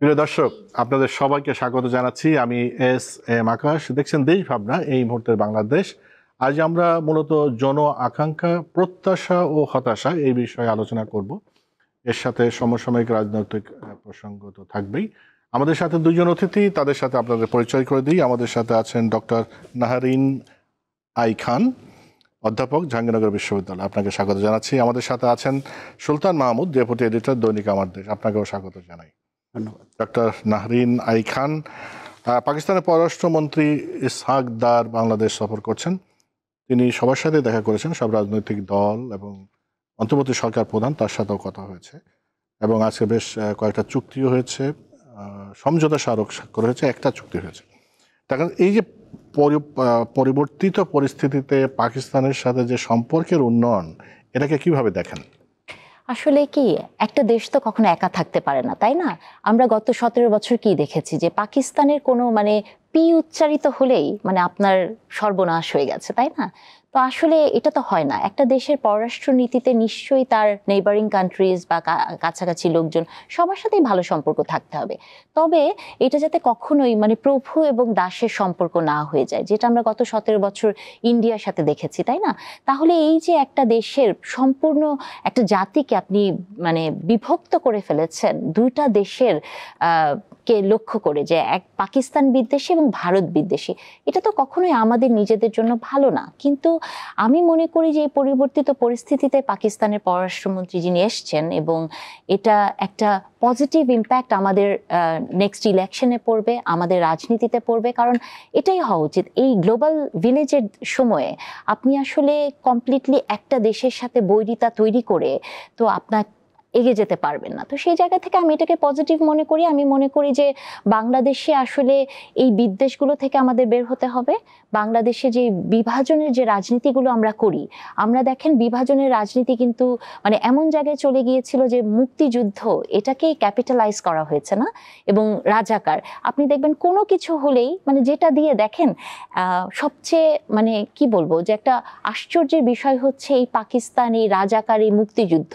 প্রিয় দর্শক, আপনাদের সবাইকে স্বাগত জানাচ্ছি। আমি এম আকাশ। দেখছেন দেশ ভাবনা, এই মুহূর্তের বাংলাদেশ। আজ আমরা মূলত জন আকাঙ্ক্ষা, প্রত্যাশা ও হতাশা এই বিষয়ে আলোচনা করব। এর সাথে সমসাময়িক রাজনৈতিক প্রসঙ্গ তো থাকবেই। আমাদের সাথে দুইজন অতিথি, তাদের সাথে আপনাদের পরিচয় করে দিই। আমাদের সাথে আছেন ডক্টর নাহারিন আই খান, অধ্যাপক, জাহাঙ্গীরনগর বিশ্ববিদ্যালয়। আপনাকে স্বাগত জানাচ্ছি। আমাদের সাথে আছেন সুলতান মাহমুদ, ডেপুটি এডিটর, দৈনিক আমার দেশ। আপনাকেও স্বাগত জানাই। ধন্যবাদ। ডক্টর নাহরিন আই খান পাকিস্তানের পররাষ্ট্রমন্ত্রী ইসহাক দার বাংলাদেশ সফর করছেন। তিনি সবার সাথে দেখা করেছেন, সব রাজনৈতিক দল এবং অন্তর্বর্তী সরকার প্রধান, তার সাথেও কথা হয়েছে এবং আজকে বেশ কয়েকটা চুক্তিও হয়েছে, সমঝোতা স্মারক স্বাক্ষর হয়েছে, একটা চুক্তি হয়েছে। কারণ এই যে পরিবর্তিত পরিস্থিতিতে পাকিস্তানের সাথে যে সম্পর্কের উন্নয়ন, এটাকে কিভাবে দেখেন? আসলে কি, একটা দেশ তো কখনো একা থাকতে পারে না, তাই না? আমরা গত 17 বছর কি দেখেছি যে পাকিস্তানের কোনো পি উচ্চারিত হলেই আপনার সর্বনাশ হয়ে গেছে, তাই না? তো আসলে এটা তো হয় না। একটা দেশের পররাষ্ট্র নীতিতে নিশ্চয়ই তার নেইবারিং কান্ট্রিজ বা কাছাকাছি লোকজন সবার সাথেই ভালো সম্পর্ক থাকতে হবে। তবে এটা যাতে কখনোই প্রভু এবং দাসের সম্পর্ক না হয়ে যায়, যেটা আমরা গত 17 বছর ইন্ডিয়ার সাথে দেখেছি, তাই না? তাহলে এই যে একটা দেশের সম্পূর্ণ একটা জাতিকে আপনি বিভক্ত করে ফেলেছেন দুইটা দেশের কে লক্ষ্য করে, যে এক পাকিস্তান বিদ্বেষী এবং ভারত বিদ্বেষী, এটা তো কখনোই আমাদের নিজেদের জন্য ভালো না। কিন্তু আমি মনে করি যে এই পরিবর্তিত পরিস্থিতিতে পাকিস্তানের পররাষ্ট্রমন্ত্রী যিনি এসছেন, এবং এটা একটা পজিটিভ ইম্প্যাক্ট আমাদের নেক্সট ইলেকশনে পড়বে, আমাদের রাজনীতিতে পড়বে। কারণ এটাই হওয়া উচিত। এই গ্লোবাল ভিলেজের সময়ে আপনি আসলে কমপ্লিটলি একটা দেশের সাথে বৈরিতা তৈরি করে তো আপনার এগিয়ে যেতে পারবেন না। তো সেই জায়গা থেকে আমি এটাকে পজিটিভ মনে করি। আমি মনে করি যে বাংলাদেশে আসলে এই বিদ্বেষগুলো থেকে আমাদের বের হতে হবে। বাংলাদেশে যে বিভাজনের যে রাজনীতিগুলো আমরা করি, আমরা দেখেন বিভাজনের রাজনীতি কিন্তু এমন জায়গায় চলে গিয়েছিল যে মুক্তিযুদ্ধ এটাকেই ক্যাপিটালাইজ করা হয়েছে না, এবং রাজাকার। আপনি দেখবেন কোনো কিছু হলেই যেটা দিয়ে দেখেন সবচেয়ে কি বলবো, যে একটা আশ্চর্যের বিষয় হচ্ছে এই পাকিস্তান, এই রাজাকার, এই মুক্তিযুদ্ধ,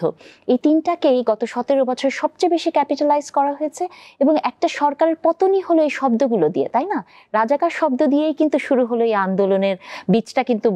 এই তিনটাকেই গত 17 বছর সবচেয়ে বেশি ক্যাপিটালাইজ করা হয়েছে। এবং একটা সরকারের পতনই হলো এই শব্দগুলো দিয়ে, তাই না? রাজাকার শব্দ দিয়েই কিন্তু শুরু হলো এই আন্দোলনের বীজটা, কিন্তু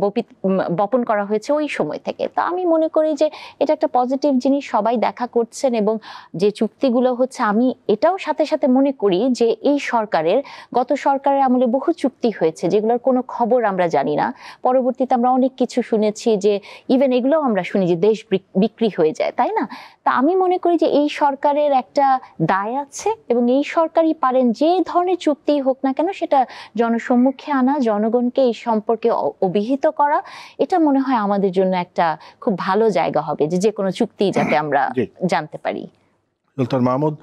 বপন করা হয়েছে ওই সময় থেকে। তো আমি মনে করি যে এটা একটা পজিটিভ জিনিস, সবাই দেখা করছেন। এবং যে চুক্তিগুলো হচ্ছে, আমি এটাও সাথে সাথে মনে করি যে এই সরকারের, গত সরকারের আমলে বহু চুক্তি হয়েছে যেগুলোর কোনো খবর আমরা জানি না। পরবর্তীতে আমরা অনেক কিছু শুনেছি, যে ইভেন এগুলোও আমরা শুনি যে দেশ বিক্রি হয়ে যায়, তাই না? তা আমি মনে করি যে এই সরকারের একটা দায় আছে, এবং এই সরকারই পারেন যে ধরনের চুক্তি হোক না কেন সেটা জনসম্মুখে আনা, জনগণকে এই সম্পর্কে অভিহিত করা। এটা মনে হয় আমাদের জন্য একটা খুব ভালো জায়গা হবে, যে যে কোনো চুক্তি যাতে আমরা জানতে পারি। সুলতান মাহমুদ,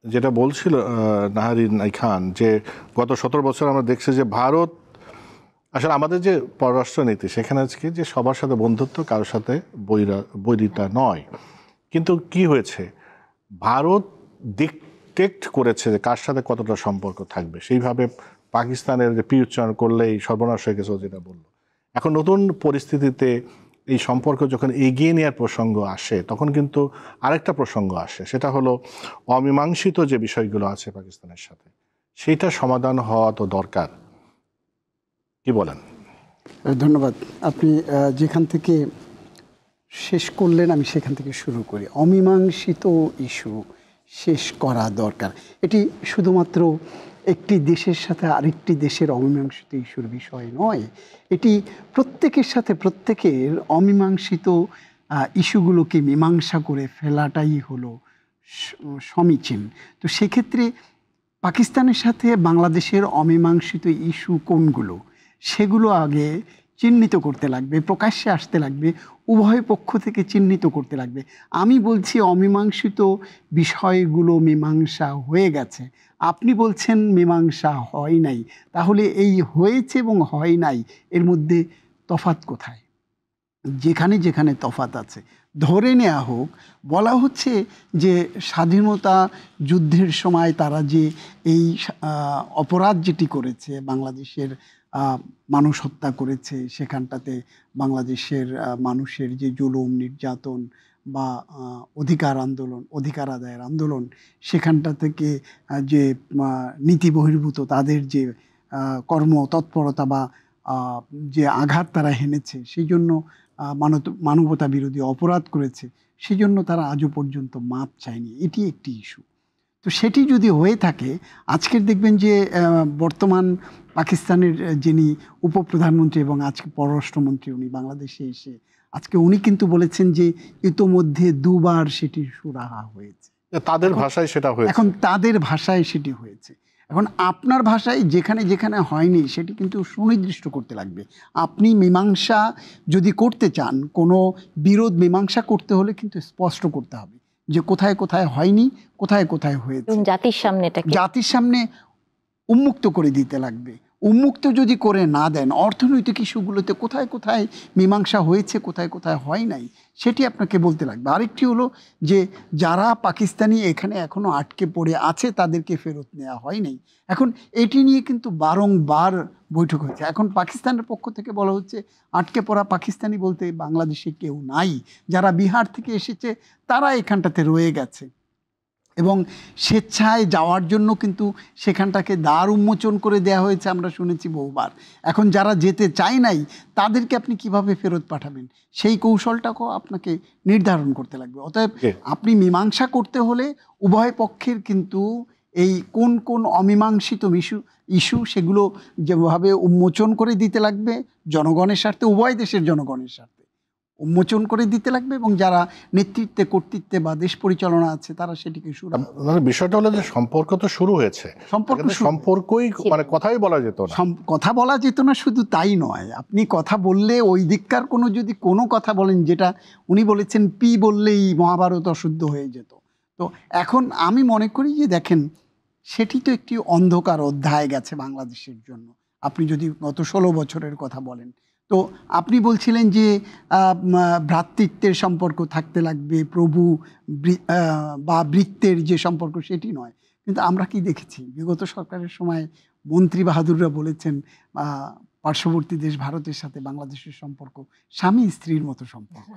যেটা বলছিল নাহারিন আই খান, যে গত 17 বছর আমরা দেখছি যে ভারত আসলে আমাদের যে পররাষ্ট্র নীতি, সেখানে আজকে যে সবার সাথে বন্ধুত্ব, কারোর সাথে বৈরিতা নয়। কিন্তু কি হয়েছে, ভারত ডিকটেক্ট করেছে যে কার সাথে কতটা সম্পর্ক থাকবে। সেইভাবে পাকিস্তানের যে পি উচ্চারণ করলেই সর্বনাশ হয়ে গেছে, যেটা বললো। এখন নতুন পরিস্থিতিতে এই সম্পর্ক যখন এগিয়ে নেওয়ার প্রসঙ্গ আসে, তখন কিন্তু আরেকটা প্রসঙ্গ আসে, সেটা হলো অমীমাংসিত যে বিষয়গুলো আছে পাকিস্তানের সাথে, সেইটা সমাধান হওয়া তো দরকার। কি বলেন? ধন্যবাদ। আপনি যেখান থেকে শেষ করলেন আমি সেখান থেকে শুরু করি। অমীমাংসিত ইস্যু শেষ করা দরকার। এটি শুধুমাত্র একটি দেশের সাথে আরেকটি দেশের অমীমাংসিত ইস্যুর বিষয় নয়, এটি প্রত্যেকের সাথে প্রত্যেকের অমীমাংসিত ইস্যুগুলোকে মীমাংসা করে ফেলাটাই হলো সমীচীন। তো সেক্ষেত্রে পাকিস্তানের সাথে বাংলাদেশের অমীমাংসিত ইস্যু কোনগুলো, সেগুলো আগে চিহ্নিত করতে লাগবে, প্রকাশ্যে আসতে লাগবে, উভয় পক্ষ থেকে চিহ্নিত করতে লাগবে। আমি বলছি অমীমাংসিত বিষয়গুলো মীমাংসা হয়ে গেছে, আপনি বলছেন মীমাংসা হয় নাই। তাহলে এই হয়েছে এবং হয় নাই এর মধ্যে তফাৎ কোথায়? যেখানে যেখানে তফাৎ আছে, ধরে নেওয়া হোক, বলা হচ্ছে যে স্বাধীনতা যুদ্ধের সময় তারা যে এই অপরাধ যেটি করেছে, বাংলাদেশের মানুষ হত্যা করেছে, সেখানটাতে বাংলাদেশের মানুষের যে জুলুম নির্যাতন বা অধিকার আন্দোলন, অধিকার আদায়ের আন্দোলন, সেখানটা থেকে যে নীতি বহির্ভূত তাদের যে কর্মতৎপরতা বা যে আঘাত তারা হেনেছে, সেই জন্য মানবতা বিরোধী অপরাধ করেছে, সেই জন্য তারা আজও পর্যন্ত মাপ চায়নি। এটি একটি ইস্যু। তো সেটি যদি হয়ে থাকে, আজকের দেখবেন যে বর্তমান পাকিস্তানের যিনি উপপ্রধানমন্ত্রী এবং আজকে পররাষ্ট্রমন্ত্রী, উনি বাংলাদেশে এসে আজকে উনি কিন্তু বলেছেন যে ইতোমধ্যে দুবার সেটি সুরাহা হয়েছে। তাদের ভাষায় সেটা হয়েছে, এখন তাদের ভাষায় সেটি হয়েছে। এখন আপনার ভাষায় যেখানে যেখানে হয়নি সেটি কিন্তু সুনির্দিষ্ট করতে লাগবে। আপনি মীমাংসা যদি করতে চান, কোনো বিরোধ মীমাংসা করতে হলে কিন্তু স্পষ্ট করতে হবে যে কোথায় কোথায় হয়নি, কোথায় কোথায় হয়েছে। জাতির সামনে এটাকে জাতির সামনে উন্মুক্ত করে দিতে লাগবে। উন্মুক্ত যদি করে না দেন, অর্থনৈতিক ইস্যুগুলোতে কোথায় কোথায় মীমাংসা হয়েছে, কোথায় কোথায় হয় নাই, সেটি আপনাকে বলতে লাগবে। আরেকটি হলো যে যারা পাকিস্তানি এখানে এখনো আটকে পড়ে আছে তাদেরকে ফেরত নেওয়া হয় নাই। এখন এটি নিয়ে কিন্তু বারংবার বৈঠক হচ্ছে। এখন পাকিস্তানের পক্ষ থেকে বলা হচ্ছে আটকে পড়া পাকিস্তানি বলতে বাংলাদেশে কেউ নাই, যারা বিহার থেকে এসেছে তারা এখানটাতে রয়ে গেছে এবং স্বেচ্ছায় যাওয়ার জন্য কিন্তু সেখানটাকে দ্বার উন্মোচন করে দেওয়া হয়েছে, আমরা শুনেছি বহুবার। এখন যারা যেতে চায় নাই তাদেরকে আপনি কিভাবে ফেরত পাঠাবেন, সেই কৌশলটাকেও আপনাকে নির্ধারণ করতে লাগবে। অতএব আপনি মীমাংসা করতে হলে উভয় পক্ষের কিন্তু এই কোন কোন অমীমাংসিত ইস্যু সেগুলো যেভাবে উন্মোচন করে দিতে লাগবে জনগণের স্বার্থে, উভয় দেশের জনগণের স্বার্থে উন্মোচন করে দিতে লাগবে, এবং যারা নেতৃত্বে কর্তৃত্বে বা দেশ পরিচালনা আছে তারা সেটিকে মানে বিষয়টা হলো যে সম্পর্ক তো শুরু হয়েছে, সম্পর্কই মানে কথাই বলা যেত না, কথা বলা যেত না। শুধু তাই নয়, আপনি কথা বললে ওই দিককার কোনো যদি কোনো কথা বলেন, যেটা উনি বলেছেন পি বললেই মহাভারত অশুদ্ধ হয়ে যেত। তো এখন আমি মনে করি যে দেখেন, সেটি তো একটি অন্ধকার অধ্যায় গেছে বাংলাদেশের জন্য। আপনি যদি গত 16 বছরের কথা বলেন, তো আপনি বলছিলেন যে ভ্রাতৃত্বের সম্পর্ক থাকতে লাগবে, প্রভু বা বৃত্তের যে সম্পর্ক সেটি নয়। কিন্তু আমরা কি দেখেছি বিগত সরকারের সময় মন্ত্রী বাহাদুররা বলেছেন পার্শ্ববর্তী দেশ ভারতের সাথে বাংলাদেশের সম্পর্ক স্বামী স্ত্রীর মতো সম্পর্ক,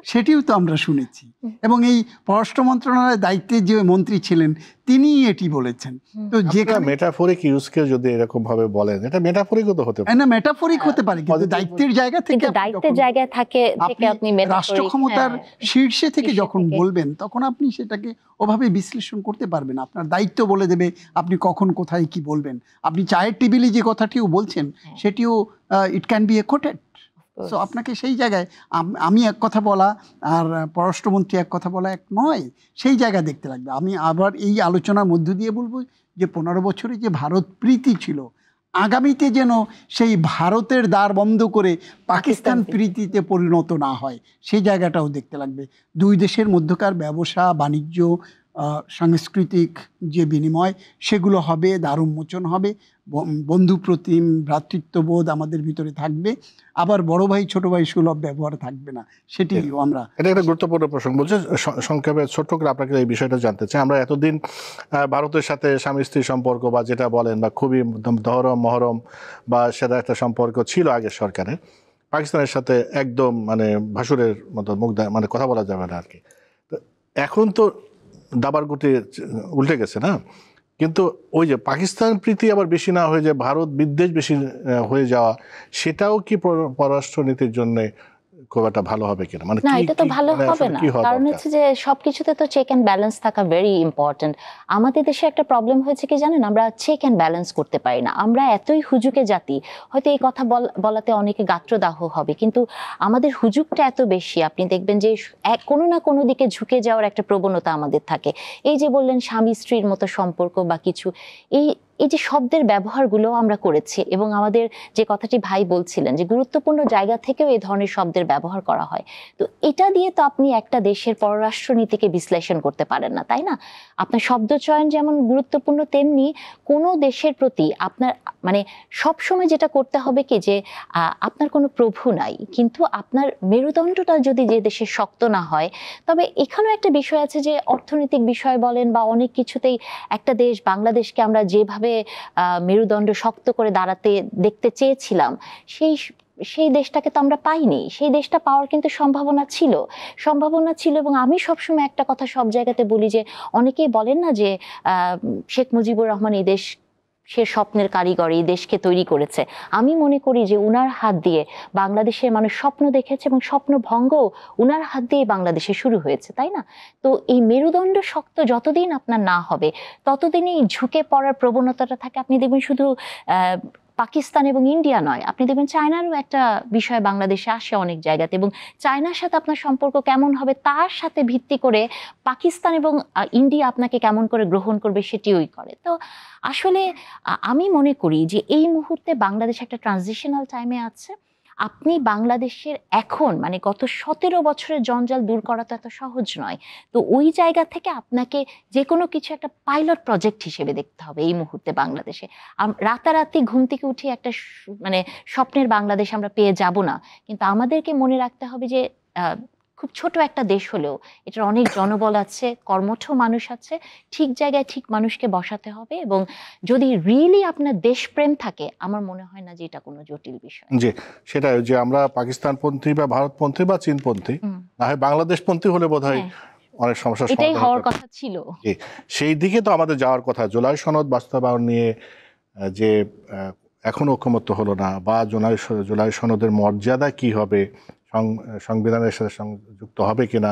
সেটিও তো আমরা শুনেছি। এবং এই পররাষ্ট্র মন্ত্রণালয়ের দায়িত্বে যে মন্ত্রী ছিলেন তিনি এটি বলেছেন। তো যে মেটাফরিক ইউজকে যদি এরকম ভাবে বলেন, এটা মেটাফরিক তো হতে পারে না, মেটাফরিক হতে পারে, কিন্তু দায়িত্বের জায়গা থেকে, দায়িত্বের জায়গায় থাকে আপনি রাষ্ট্র ক্ষমতার শীর্ষে থেকে যখন বলবেন তখন আপনি সেটাকে ওভাবে বিশ্লেষণ করতে পারবেন। আপনার দায়িত্ব বলে দেবে আপনি কখন কোথায় কি বলবেন। আপনি চায়ের টেবিলে যে কথাটিও বলছেন সেটিও it can be a coated. So আপনাকে সেই জায়গায় আমি এক কথা বলা আর পররাষ্ট্রমন্ত্রী এক কথা বলা এক নয়, সেই জায়গা দেখতে লাগবে। আমি আবার এই আলোচনার মধ্য দিয়ে বলবো যে 15 বছরে যে ভারত প্রীতি ছিল, আগামীতে যেন সেই ভারতের দ্বার বন্ধ করে পাকিস্তান প্রীতিতে পরিণত না হয়, সেই জায়গাটাও দেখতে লাগবে। দুই দেশের মধ্যকার ব্যবসা বাণিজ্য সাংস্কৃতিক যে বিনিময় সেগুলো হবে, দ্বার উন্মোচন হবে, বন্ধুপ্রতিম ভ্রাতৃত্ববোধ আমাদের ভিতরে থাকবে, আবার বড় ভাই ছোট ভাই সুলভ ব্যবহার থাকবে না, সেটি আমরা। এটা একটা গুরুত্বপূর্ণ প্রসঙ্গ বলছে। সংক্ষেপে ছোট্ট করে আপনাকে এই বিষয়টা জানতে চাই। আমরা এতদিন ভারতের সাথে স্বামী স্ত্রীর সম্পর্ক বা যেটা বলেন বা খুবই ধরম মহরম বা সেটা একটা সম্পর্ক ছিল আগের সরকারের, পাকিস্তানের সাথে একদম মানে ভাসুরের মতো মুখ মানে কথা বলা যাবে না আর কি। তো এখন তো দাবার গুটি উল্টে গেছে না, কিন্তু ওই যে পাকিস্তান প্রীতি আবার বেশি না হয়ে যায় ভারত বিদ্বেষ বেশি হয়ে যাওয়া, সেটাও কি পররাষ্ট্রনীতির জন্য খুব একটা ভালো হবে কিনা? মানে না, এটা তো ভালো হবে না, কারণ হচ্ছে যে সবকিছুতে তো চেক অ্যান্ড ব্যালেন্স থাকা ভেরি ইম্পর্টেন্ট। আমাদের দেশে একটা প্রবলেম হয়েছে কি জানেন, আমরা চেক অ্যান্ড ব্যালেন্স করতে পারি না। আমরা এতই হুজুকে জাতি, হয়তো এই কথা বলাতে অনেকে গাত্রদাহ হবে, কিন্তু আমাদের হুজুকটা এত বেশি, আপনি দেখবেন যে কোনো না কোনো দিকে ঝুঁকে যাওয়ার একটা প্রবণতা আমাদের থাকে। এই যে বললেন স্বামী স্ত্রীর মতো সম্পর্ক বা কিছু, এই যে শব্দের ব্যবহারগুলো আমরা করেছি, এবং আমাদের যে কথাটি ভাই বলছিলেন যে গুরুত্বপূর্ণ জায়গা থেকেও এই ধরনের শব্দের ব্যবহার করা হয়। তো এটা দিয়ে তো আপনি একটা দেশের পররাষ্ট্রনীতিকে বিশ্লেষণ করতে পারেন না, তাই না? আপনার শব্দচয়ন যেমন গুরুত্বপূর্ণ, তেমনি কোনো দেশের প্রতি আপনার মানে সবসময় যেটা করতে হবে কি, যে আপনার কোনো প্রভু নাই, কিন্তু আপনার মেরুদণ্ডটা যদি যে দেশের শক্ত না হয়, তবে এখানেও একটা বিষয় আছে যে অর্থনৈতিক বিষয় বলেন বা অনেক কিছুতেই একটা দেশ বাংলাদেশকে আমরা যেভাবে মেরুদণ্ড শক্ত করে দাঁড়াতে দেখতে চেয়েছিলাম, সেই সেই দেশটাকে তো আমরা পাইনি। সেই দেশটা পাওয়ার কিন্তু সম্ভাবনা ছিল এবং আমি সবসময় একটা কথা সব জায়গাতে বলি যে অনেকেই বলেন না যে শেখ মুজিবুর রহমান এই দেশ সে স্বপ্নের কারিগর, এই দেশকে তৈরি করেছে। আমি মনে করি যে উনার হাত দিয়ে বাংলাদেশের মানুষ স্বপ্ন দেখেছে এবং স্বপ্ন ভঙ্গ উনার হাত দিয়ে বাংলাদেশে শুরু হয়েছে, তাই না? তো এই মেরুদণ্ড শক্ত যতদিন আপনার না হবে ততদিনই ঝুঁকে পড়ার প্রবণতাটা থাকে। আপনি দেখবেন শুধু পাকিস্তান এবং ইন্ডিয়া নয়, আপনি দেখবেন চায়নারও একটা বিষয় বাংলাদেশে আসে অনেক জায়গাতে, এবং চায়নার সাথে আপনার সম্পর্ক কেমন হবে তার সাথে ভিত্তি করে পাকিস্তান এবং ইন্ডিয়া আপনাকে কেমন করে গ্রহণ করবে সেটিওই করে। তো আসলে আমি মনে করি যে এই মুহূর্তে বাংলাদেশ একটা ট্রানজিশনাল টাইমে আছে। আপনি বাংলাদেশের এখন মানে গত 17 বছরের জঞ্জাল দূর করা তো এত সহজ নয়। তো ওই জায়গা থেকে আপনাকে যে কোনো কিছু একটা পাইলট প্রজেক্ট হিসেবে দেখতে হবে এই মুহূর্তে বাংলাদেশে। রাতারাতি ঘুম থেকে উঠে একটা মানে স্বপ্নের বাংলাদেশ আমরা পেয়ে যাব না, কিন্তু আমাদেরকে মনে রাখতে হবে যে খুব ছোট একটা দেশ হলেও এটার অনেক জনবল আছে, কর্মঠ মানুষ আছে, ঠিক জায়গায় ঠিক মানুষকে বসাতে হবে। এবং যদি রিয়েলি আপনার দেশপ্রেম থাকে, আমার মনে হয় না যে এটা কোনো জটিল বিষয়। জি, সেটাই যে আমরা পাকিস্তানপন্থী বা ভারতপন্থী বা চীনপন্থী না হয় বাংলাদেশপন্থী হলে বোধহয় অনেক সমস্যা এটাই হওয়ার কথা ছিল। সেই দিকে তো আমাদের যাওয়ার কথা। জুলাই সনদ বাস্তবায়ন নিয়ে যে এখনো ঐকমত্য হলো না, বা জুলাই সনদের মর্যাদা কি হবে, সংবিধানের সাথে সংযুক্ত হবে কিনা,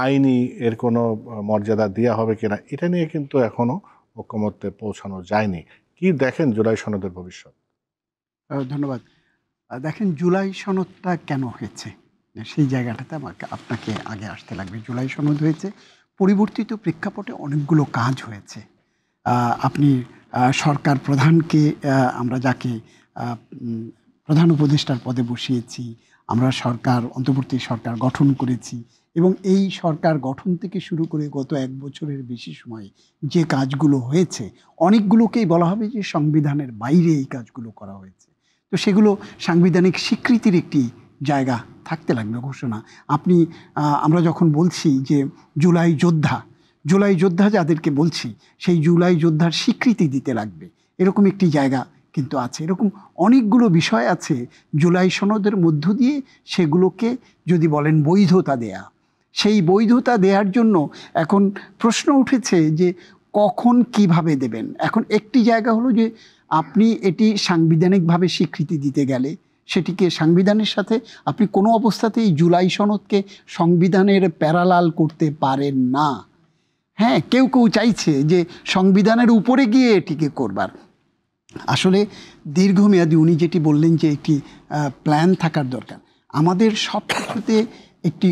আইনি এর কোনো মর্যাদা দেওয়া হবে কিনা, এটা নিয়ে কিন্তু এখনো ঐকমত্যে পৌঁছানো যায়নি। কি দেখেন জুলাই সনদের ভবিষ্যৎ? ধন্যবাদ। দেখেন, জুলাই সনদটা কেন হয়েছে সেই জায়গাটাতে আপনাকে আগে আসতে লাগবে। জুলাই সনদ হয়েছে পরিবর্তিত প্রেক্ষাপটে অনেকগুলো কাজ হয়েছে। আপনি সরকার প্রধানকে, আমরা যাকে প্রধান উপদেষ্টার পদে বসিয়েছি, আমরা অন্তর্বর্তী সরকার গঠন করেছি, এবং এই সরকার গঠন থেকে শুরু করে গত 1 বছরের বেশি সময়ে যে কাজগুলো হয়েছে, অনেকগুলোকেই বলা হবে যে সংবিধানের বাইরে এই কাজগুলো করা হয়েছে। তো সেগুলো সাংবিধানিক স্বীকৃতির একটি জায়গা থাকতে লাগবে ঘোষণা। আমরা যখন বলছি যে জুলাই যোদ্ধা যাদেরকে বলছি, সেই জুলাই যোদ্ধার স্বীকৃতি দিতে লাগবে, এরকম একটি জায়গা কিন্তু আছে। এরকম অনেকগুলো বিষয় আছে জুলাই সনদের মধ্য দিয়ে সেগুলোকে যদি বলেন বৈধতা দেয়া, সেই বৈধতা দেওয়ার জন্য এখন প্রশ্ন উঠেছে যে কখন কিভাবে দেবেন। এখন একটি জায়গা হলো যে আপনি এটি সাংবিধানিকভাবে স্বীকৃতি দিতে গেলে সেটিকে সংবিধানের সাথে আপনি কোনো অবস্থাতেই জুলাই সনদকে সংবিধানের প্যারালাল করতে পারেন না। হ্যাঁ, কেউ চাইছে যে সংবিধানের উপরে গিয়ে এটিকে করবার। আসলে দীর্ঘমেয়াদী, উনি যেটি বললেন যে একটি প্ল্যান থাকার দরকার, আমাদের সব কিছুতে একটি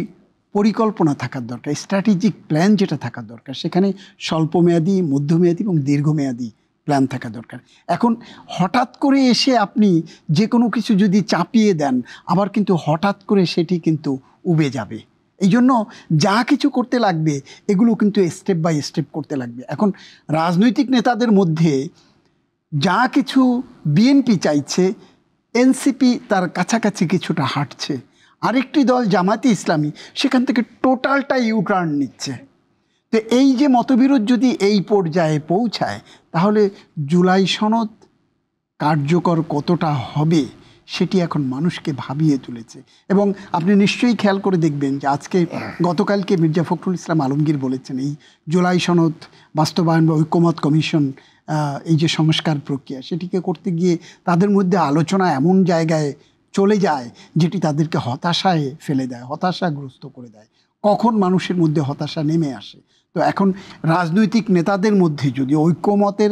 পরিকল্পনা থাকার দরকার, স্ট্র্যাটেজিক প্ল্যান যেটা থাকার দরকার, সেখানে স্বল্পমেয়াদী, মধ্যমেয়াদী এবং দীর্ঘমেয়াদী প্ল্যান থাকা দরকার। এখন হঠাৎ করে এসে আপনি যে কোনো কিছু যদি চাপিয়ে দেন, আবার কিন্তু হঠাৎ করে সেটি কিন্তু উবে যাবে। এই জন্য যা কিছু করতে লাগবে এগুলো কিন্তু স্টেপ বাই স্টেপ করতে লাগবে। এখন রাজনৈতিক নেতাদের মধ্যে যা কিছু বিএনপি চাইছে, এনসিপি তার কাছাকাছি কিছুটা হাঁটছে, আরেকটি দল জামায়াতে ইসলামী সেখান থেকে টোটালটা ইউটার্ন নিচ্ছে। তো এই যে মতবিরোধ যদি এই পর্যায়ে পৌঁছায়, তাহলে জুলাই সনদ কার্যকর কতটা হবে সেটি এখন মানুষকে ভাবিয়ে তুলেছে। এবং আপনি নিশ্চয়ই খেয়াল করে দেখবেন যে গতকালকে মির্জা ফখরুল ইসলাম আলমগীর বলেছেন, এই জুলাই সনদ বাস্তবায়ন বা ঐকমত্য কমিশন, এই যে সংস্কার প্রক্রিয়া, সেটিকে করতে গিয়ে তাদের মধ্যে আলোচনা এমন জায়গায় চলে যায় যেটি তাদেরকে হতাশায় ফেলে দেয়, হতাশাগ্রস্ত করে দেয়। কখন মানুষের মধ্যে হতাশা নেমে আসে। তো এখন রাজনৈতিক নেতাদের মধ্যে যদি ঐক্যমতের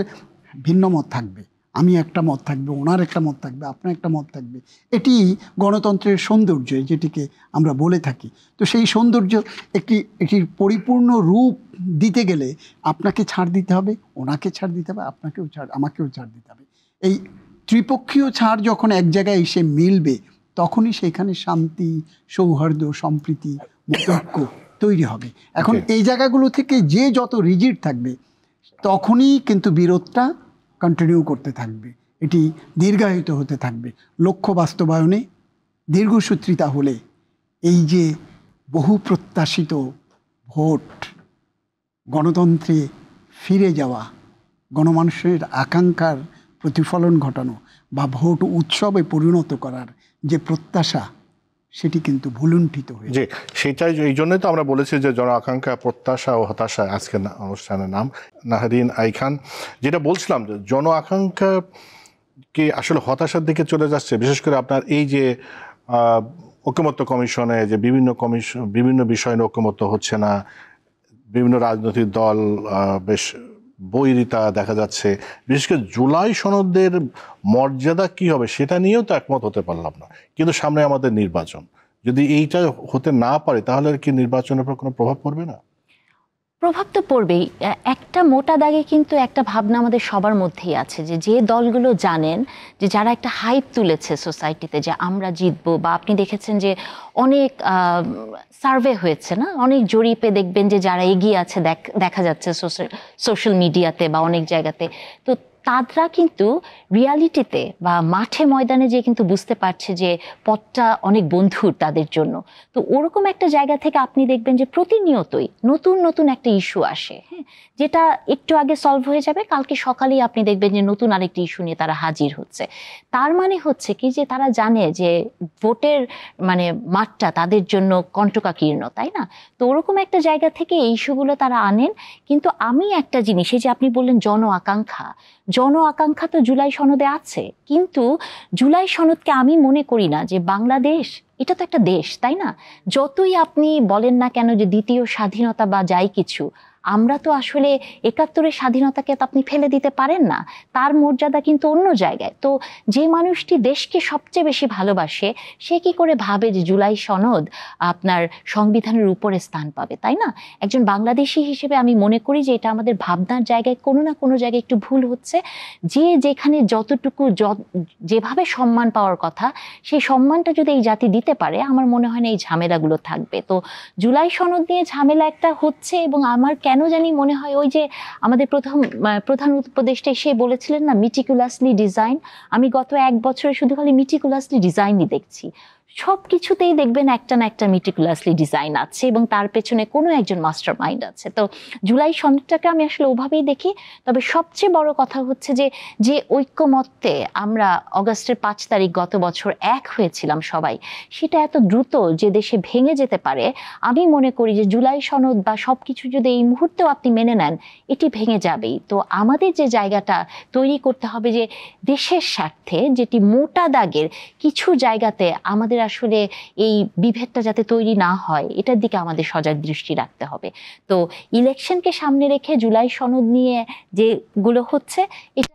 ভিন্ন মত থাকবে, আমি একটা মত থাকবে, ওনার একটা মত থাকবে, আপনার একটা মত থাকবে, এটি গণতন্ত্রের সৌন্দর্য, যেটিকে আমরা বলে থাকি। তো সেই সৌন্দর্য এটির পরিপূর্ণ রূপ দিতে গেলে আপনাকে ছাড় দিতে হবে, ওনাকে ছাড় দিতে হবে, আমাকেও ছাড় দিতে হবে। এই ত্রিপক্ষীয় ছাড় যখন এক জায়গায় এসে মিলবে, তখনই সেখানে শান্তি, সৌহার্দ্য, সম্প্রীতি, ঐক্য তৈরি হবে। এখন এই জায়গাগুলো থেকে যে যত রিজিড থাকবে, তখনই কিন্তু বিরোধটা কন্টিনিউ করতে থাকবে, এটি দীর্ঘায়িত হতে থাকবে। লক্ষ্য বাস্তবায়নে দীর্ঘসূত্রিতা হলে এই যে বহু প্রত্যাশিত ভোট, গণতন্ত্রে ফিরে যাওয়া, গণমানুষের আকাঙ্ক্ষার প্রতিফলন ঘটানো বা ভোট উৎসবে পরিণত করার যে প্রত্যাশা, সেটি কিন্তু ভুলুণ্ঠিত হয়েছে। জি, সেটাই, এই জন্যই তো আমরা বলেছি যে জন আকাঙ্ক্ষা, প্রত্যাশা ও হতাশা আজকের অনুষ্ঠানের নাম। নাহরিন আই খান, যেটা বলছিলাম যে জন আকাঙ্ক্ষা কি আসলে হতাশার দিকে চলে যাচ্ছে, বিশেষ করে আপনার এই যে ঐকমত্য কমিশনে যে বিভিন্ন বিষয় নিয়ে ঐকমত্য হচ্ছে না, বিভিন্ন রাজনৈতিক দল বেশ বৈরিতা দেখা যাচ্ছে, বিশেষ করে জুলাই সনদের মর্যাদা কি হবে সেটা নিয়েও তো একমত হতে পারলাম না। কিন্তু সামনে আমাদের নির্বাচন, যদি এইটা হতে না পারে তাহলে কি নির্বাচনের উপর কোনো প্রভাব পড়বে না? প্রভাব তো পড়বেই। একটা মোটা দাগে কিন্তু একটা ভাবনা আমাদের সবার মধ্যেই আছে যে যে দলগুলো জানেন যে যারা একটা হাইপ তুলেছে সোসাইটিতে যে আমরা জিতবো, বা আপনি দেখেছেন যে অনেক সার্ভে হয়েছে না, অনেক জরিপে দেখবেন যে যারা এগিয়ে আছে দেখা যাচ্ছে সোশ্যাল মিডিয়াতে বা অনেক জায়গাতে, তো তারা কিন্তু রিয়ালিটিতে বা মাঠে ময়দানে যে কিন্তু বুঝতে পারছে যে পথটা অনেক বন্ধুর তাদের জন্য। তো ওরকম একটা জায়গা থেকে আপনি দেখবেন যে প্রতিনিয়তই নতুন নতুন একটা ইস্যু আসে, হ্যাঁ, যেটা একটু আগে সলভ হয়ে যাবে, কালকে সকালেই আপনি দেখবেন যে নতুন আরেকটি ইস্যু নিয়ে তারা হাজির হচ্ছে। তার মানে হচ্ছে কি যে তারা জানে যে ভোটের মানে মাঠটা তাদের জন্য কণ্টকাকীর্ণ, তাই না? তো ওরকম একটা জায়গা থেকে এই ইস্যুগুলো তারা আনেন। কিন্তু আমি একটা জিনিস, এই যে আপনি বললেন জন আকাঙ্ক্ষা তো জুলাই সনদে আছে, কিন্তু জুলাই সনদকে আমি মনে করি না যে বাংলাদেশ এটা তো একটা দেশ, তাই না? যতই আপনি বলেন না কেন যে দ্বিতীয় স্বাধীনতা বা যাই কিছু, আমরা তো আসলে ৭১-এর স্বাধীনতাকে তো আপনি ফেলে দিতে পারেন না, তার মর্যাদা কিন্তু অন্য জায়গায়। তো যে মানুষটি দেশকে সবচেয়ে বেশি ভালোবাসে সে কি করে ভাবে যে জুলাই সনদ আপনার সংবিধানের উপরে স্থান পাবে, তাই না? একজন বাংলাদেশি হিসেবে আমি মনে করি যে এটা আমাদের ভাবনার জায়গায় কোনো না কোনো জায়গায় একটু ভুল হচ্ছে। যে যেখানে যতটুকু যেভাবে সম্মান পাওয়ার কথা সেই সম্মানটা যদি এই জাতি দিতে পারে, আমার মনে হয় না এই ঝামেলাগুলো থাকবে। তো জুলাই সনদ নিয়ে ঝামেলা একটা হচ্ছে, এবং আমার কেন জানি মনে হয় ওই যে আমাদের প্রধান উপদেষ্টা এসে বলেছিলেন না মিটিকুলাসলি ডিজাইন, আমি গত ১ বছরে শুধু খালি মিটিকুলাসলি ডিজাইনই দেখছি। সব কিছুতেই দেখবেন একটা না একটা মিটিকুলাসলি ডিজাইন আছে এবং তার পেছনে কোনো একজন মাস্টার মাইন্ড আছে। তো জুলাই সনদটাকে আমি আসলে ওভাবেই দেখি। তবে সবচেয়ে বড় কথা হচ্ছে যে যে ঐক্যমত্যে আমরা অগাস্টের ৫ তারিখ গত বছর এক হয়েছিলাম সবাই, সেটা এত দ্রুত যে দেশে ভেঙে যেতে পারে, আমি মনে করি যে জুলাই সনদ বা সব কিছু যদি এই মুহূর্তেও আপনি মেনে নেন, এটি ভেঙে যাবেই। তো আমাদের যে জায়গাটা তৈরি করতে হবে যে দেশের স্বার্থে, যেটি মোটা দাগের কিছু জায়গাতে আমাদের আসলে এই বিভেদটা যাতে তৈরি না হয়, এটার দিকে আমাদের সজাগ দৃষ্টি রাখতে হবে। তো ইলেকশনকে সামনে রেখে জুলাই সনদ নিয়ে যেগুলো হচ্ছে, এটা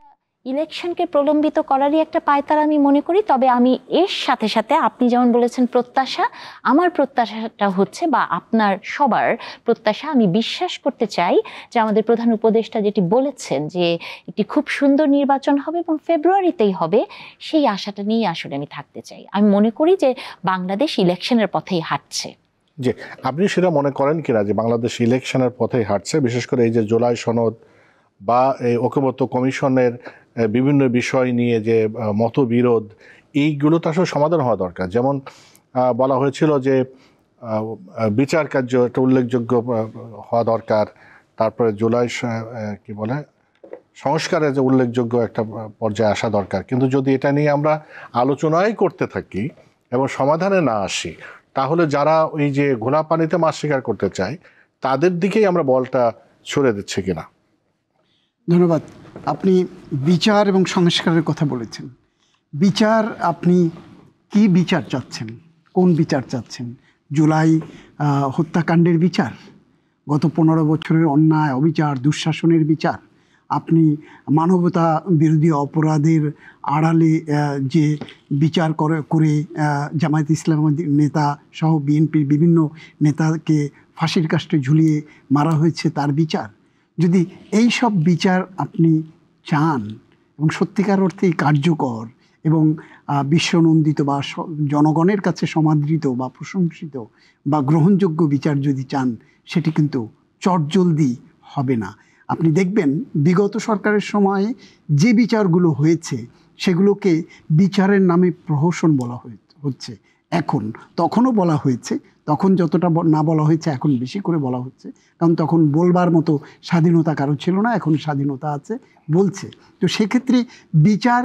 ইলেকশনকে প্রলম্বিত করারই একটা পায়তারা আমি মনে করি। তবে আমি এর সাথে সাথে আপনি যেমন বলেছেন প্রত্যাশা, আমার প্রত্যাশাটা হচ্ছে বা আপনার সবার প্রত্যাশা, আমি বিশ্বাস করতে চাই যে আমাদের প্রধান উপদেষ্টা যেটি বলেছেন যে একটি খুব সুন্দর নির্বাচন হবে এবং ফেব্রুয়ারিতেই হবে, সেই আশাটা নিয়ে আসলে আমি থাকতে চাই। আমি মনে করি যে বাংলাদেশ ইলেকশনের পথেই হাঁটছে। যে আপনি সেটা মনে করেন কিনা যে বাংলাদেশ ইলেকশনের পথেই হাঁটছে, বিশেষ করে এই যে জুলাই সনদ বা এই ঐকমত্য কমিশনের বিভিন্ন বিষয় নিয়ে যে মতবিরোধ, এইগুলো তো আসলে সমাধান হওয়া দরকার। যেমন বলা হয়েছিল যে বিচার কার্য একটা উল্লেখযোগ্য হওয়া দরকার, তারপরে জুলাই কি বলে সংস্কারের যে উল্লেখযোগ্য একটা পর্যায়ে আসা দরকার। কিন্তু যদি এটা নিয়ে আমরা আলোচনাই করতে থাকি এবং সমাধানে না আসি, তাহলে যারা ওই যে ঘোলা পানিতে মাছ শিকার করতে চায় তাদের দিকেই আমরা বলটা ছুড়ে দিচ্ছি কিনা। ধন্যবাদ। আপনি বিচার এবং সংস্কারের কথা বলেছেন। বিচার, আপনি কি বিচার চাচ্ছেন? কোন বিচার চাচ্ছেন? জুলাই হত্যাকাণ্ডের বিচার, গত ১৫ বছরের অন্যায় অবিচার দুঃশাসনের বিচার, আপনি মানবতা বিরোধী অপরাধের আড়ালে যে বিচার করে জামায়াত ইসলামের নেতা সহ বিএনপির বিভিন্ন নেতাকে ফাঁসির কাস্টে ঝুলিয়ে মারা হয়েছে তার বিচার, যদি এই সব বিচার আপনি চান এবং সত্যিকার অর্থেই কার্যকর এবং বিশ্বনন্দিত বা জনগণের কাছে সমাদৃত বা প্রশংসিত বা গ্রহণযোগ্য বিচার যদি চান, সেটি কিন্তু চটজলদি হবে না। আপনি দেখবেন বিগত সরকারের সময়ে যে বিচারগুলো হয়েছে সেগুলোকে বিচারের নামে প্রহসন বলা হচ্ছে এখন, তখনও বলা হয়েছে, তখন যতটা না বলা হয়েছে এখন বেশি করে বলা হচ্ছে, কারণ তখন বলবার মতো স্বাধীনতা কারো ছিল না, এখন স্বাধীনতা আছে, বলছে। তো সেক্ষেত্রে বিচার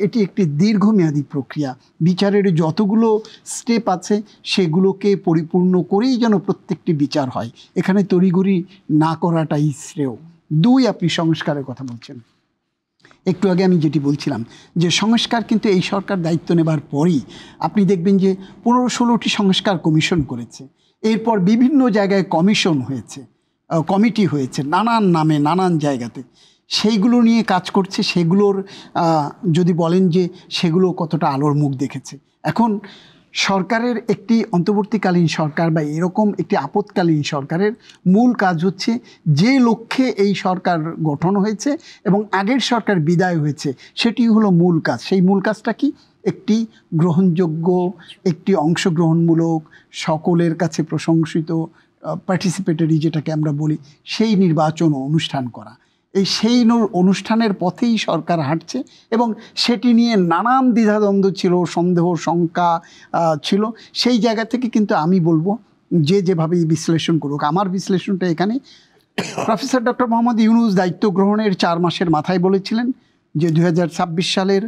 এটি একটি দীর্ঘমেয়াদী প্রক্রিয়া। বিচারের যতগুলো স্টেপ আছে সেগুলোকে পরিপূর্ণ করেই যেন প্রত্যেকটি বিচার হয়, এখানে তড়িঘড়ি না করাটাই শ্রেয়। দুই, আপনি সংস্কারের কথা বলছেন, একটু আগে আমি যেটি বলছিলাম যে সংস্কার কিন্তু এই সরকার দায়িত্ব নেবার পরই আপনি দেখবেন যে 15-16টি সংস্কার কমিশন করেছে, এরপর বিভিন্ন জায়গায় কমিশন হয়েছে, কমিটি হয়েছে, নানান নামে নানান জায়গাতে সেইগুলো নিয়ে কাজ করছে। সেগুলোর যদি বলেন যে সেগুলো কতটা আলোর মুখ দেখেছে, এখন সরকারের একটি অন্তর্বর্তীকালীন সরকার বা এরকম একটি আপৎকালীন সরকারের মূল কাজ হচ্ছে যে লক্ষ্যে এই সরকার গঠন হয়েছে এবং আগের সরকার বিদায় হয়েছে সেটি হলো মূল কাজ। সেই মূল কাজটা কি? একটি গ্রহণযোগ্য, একটি অংশগ্রহণমূলক, সকলের কাছে প্রশংসিত, পার্টিসিপেটরি যেটাকে আমরা বলি, সেই নির্বাচন অনুষ্ঠান করা। সেই অনুষ্ঠানের পথেই সরকার হাঁটছে এবং সেটি নিয়ে নানান দ্বিধাদ্বন্দ্ব ছিল, সন্দেহ শঙ্কা ছিল। সেই জায়গা থেকে কিন্তু আমি বলবো যে যেভাবেই বিশ্লেষণ করুক, আমার বিশ্লেষণটা এখানে প্রফেসর ডক্টর মোহাম্মদ ইউনূস দায়িত্ব গ্রহণের 4 মাসের মাথায় বলেছিলেন যে 2026 সালের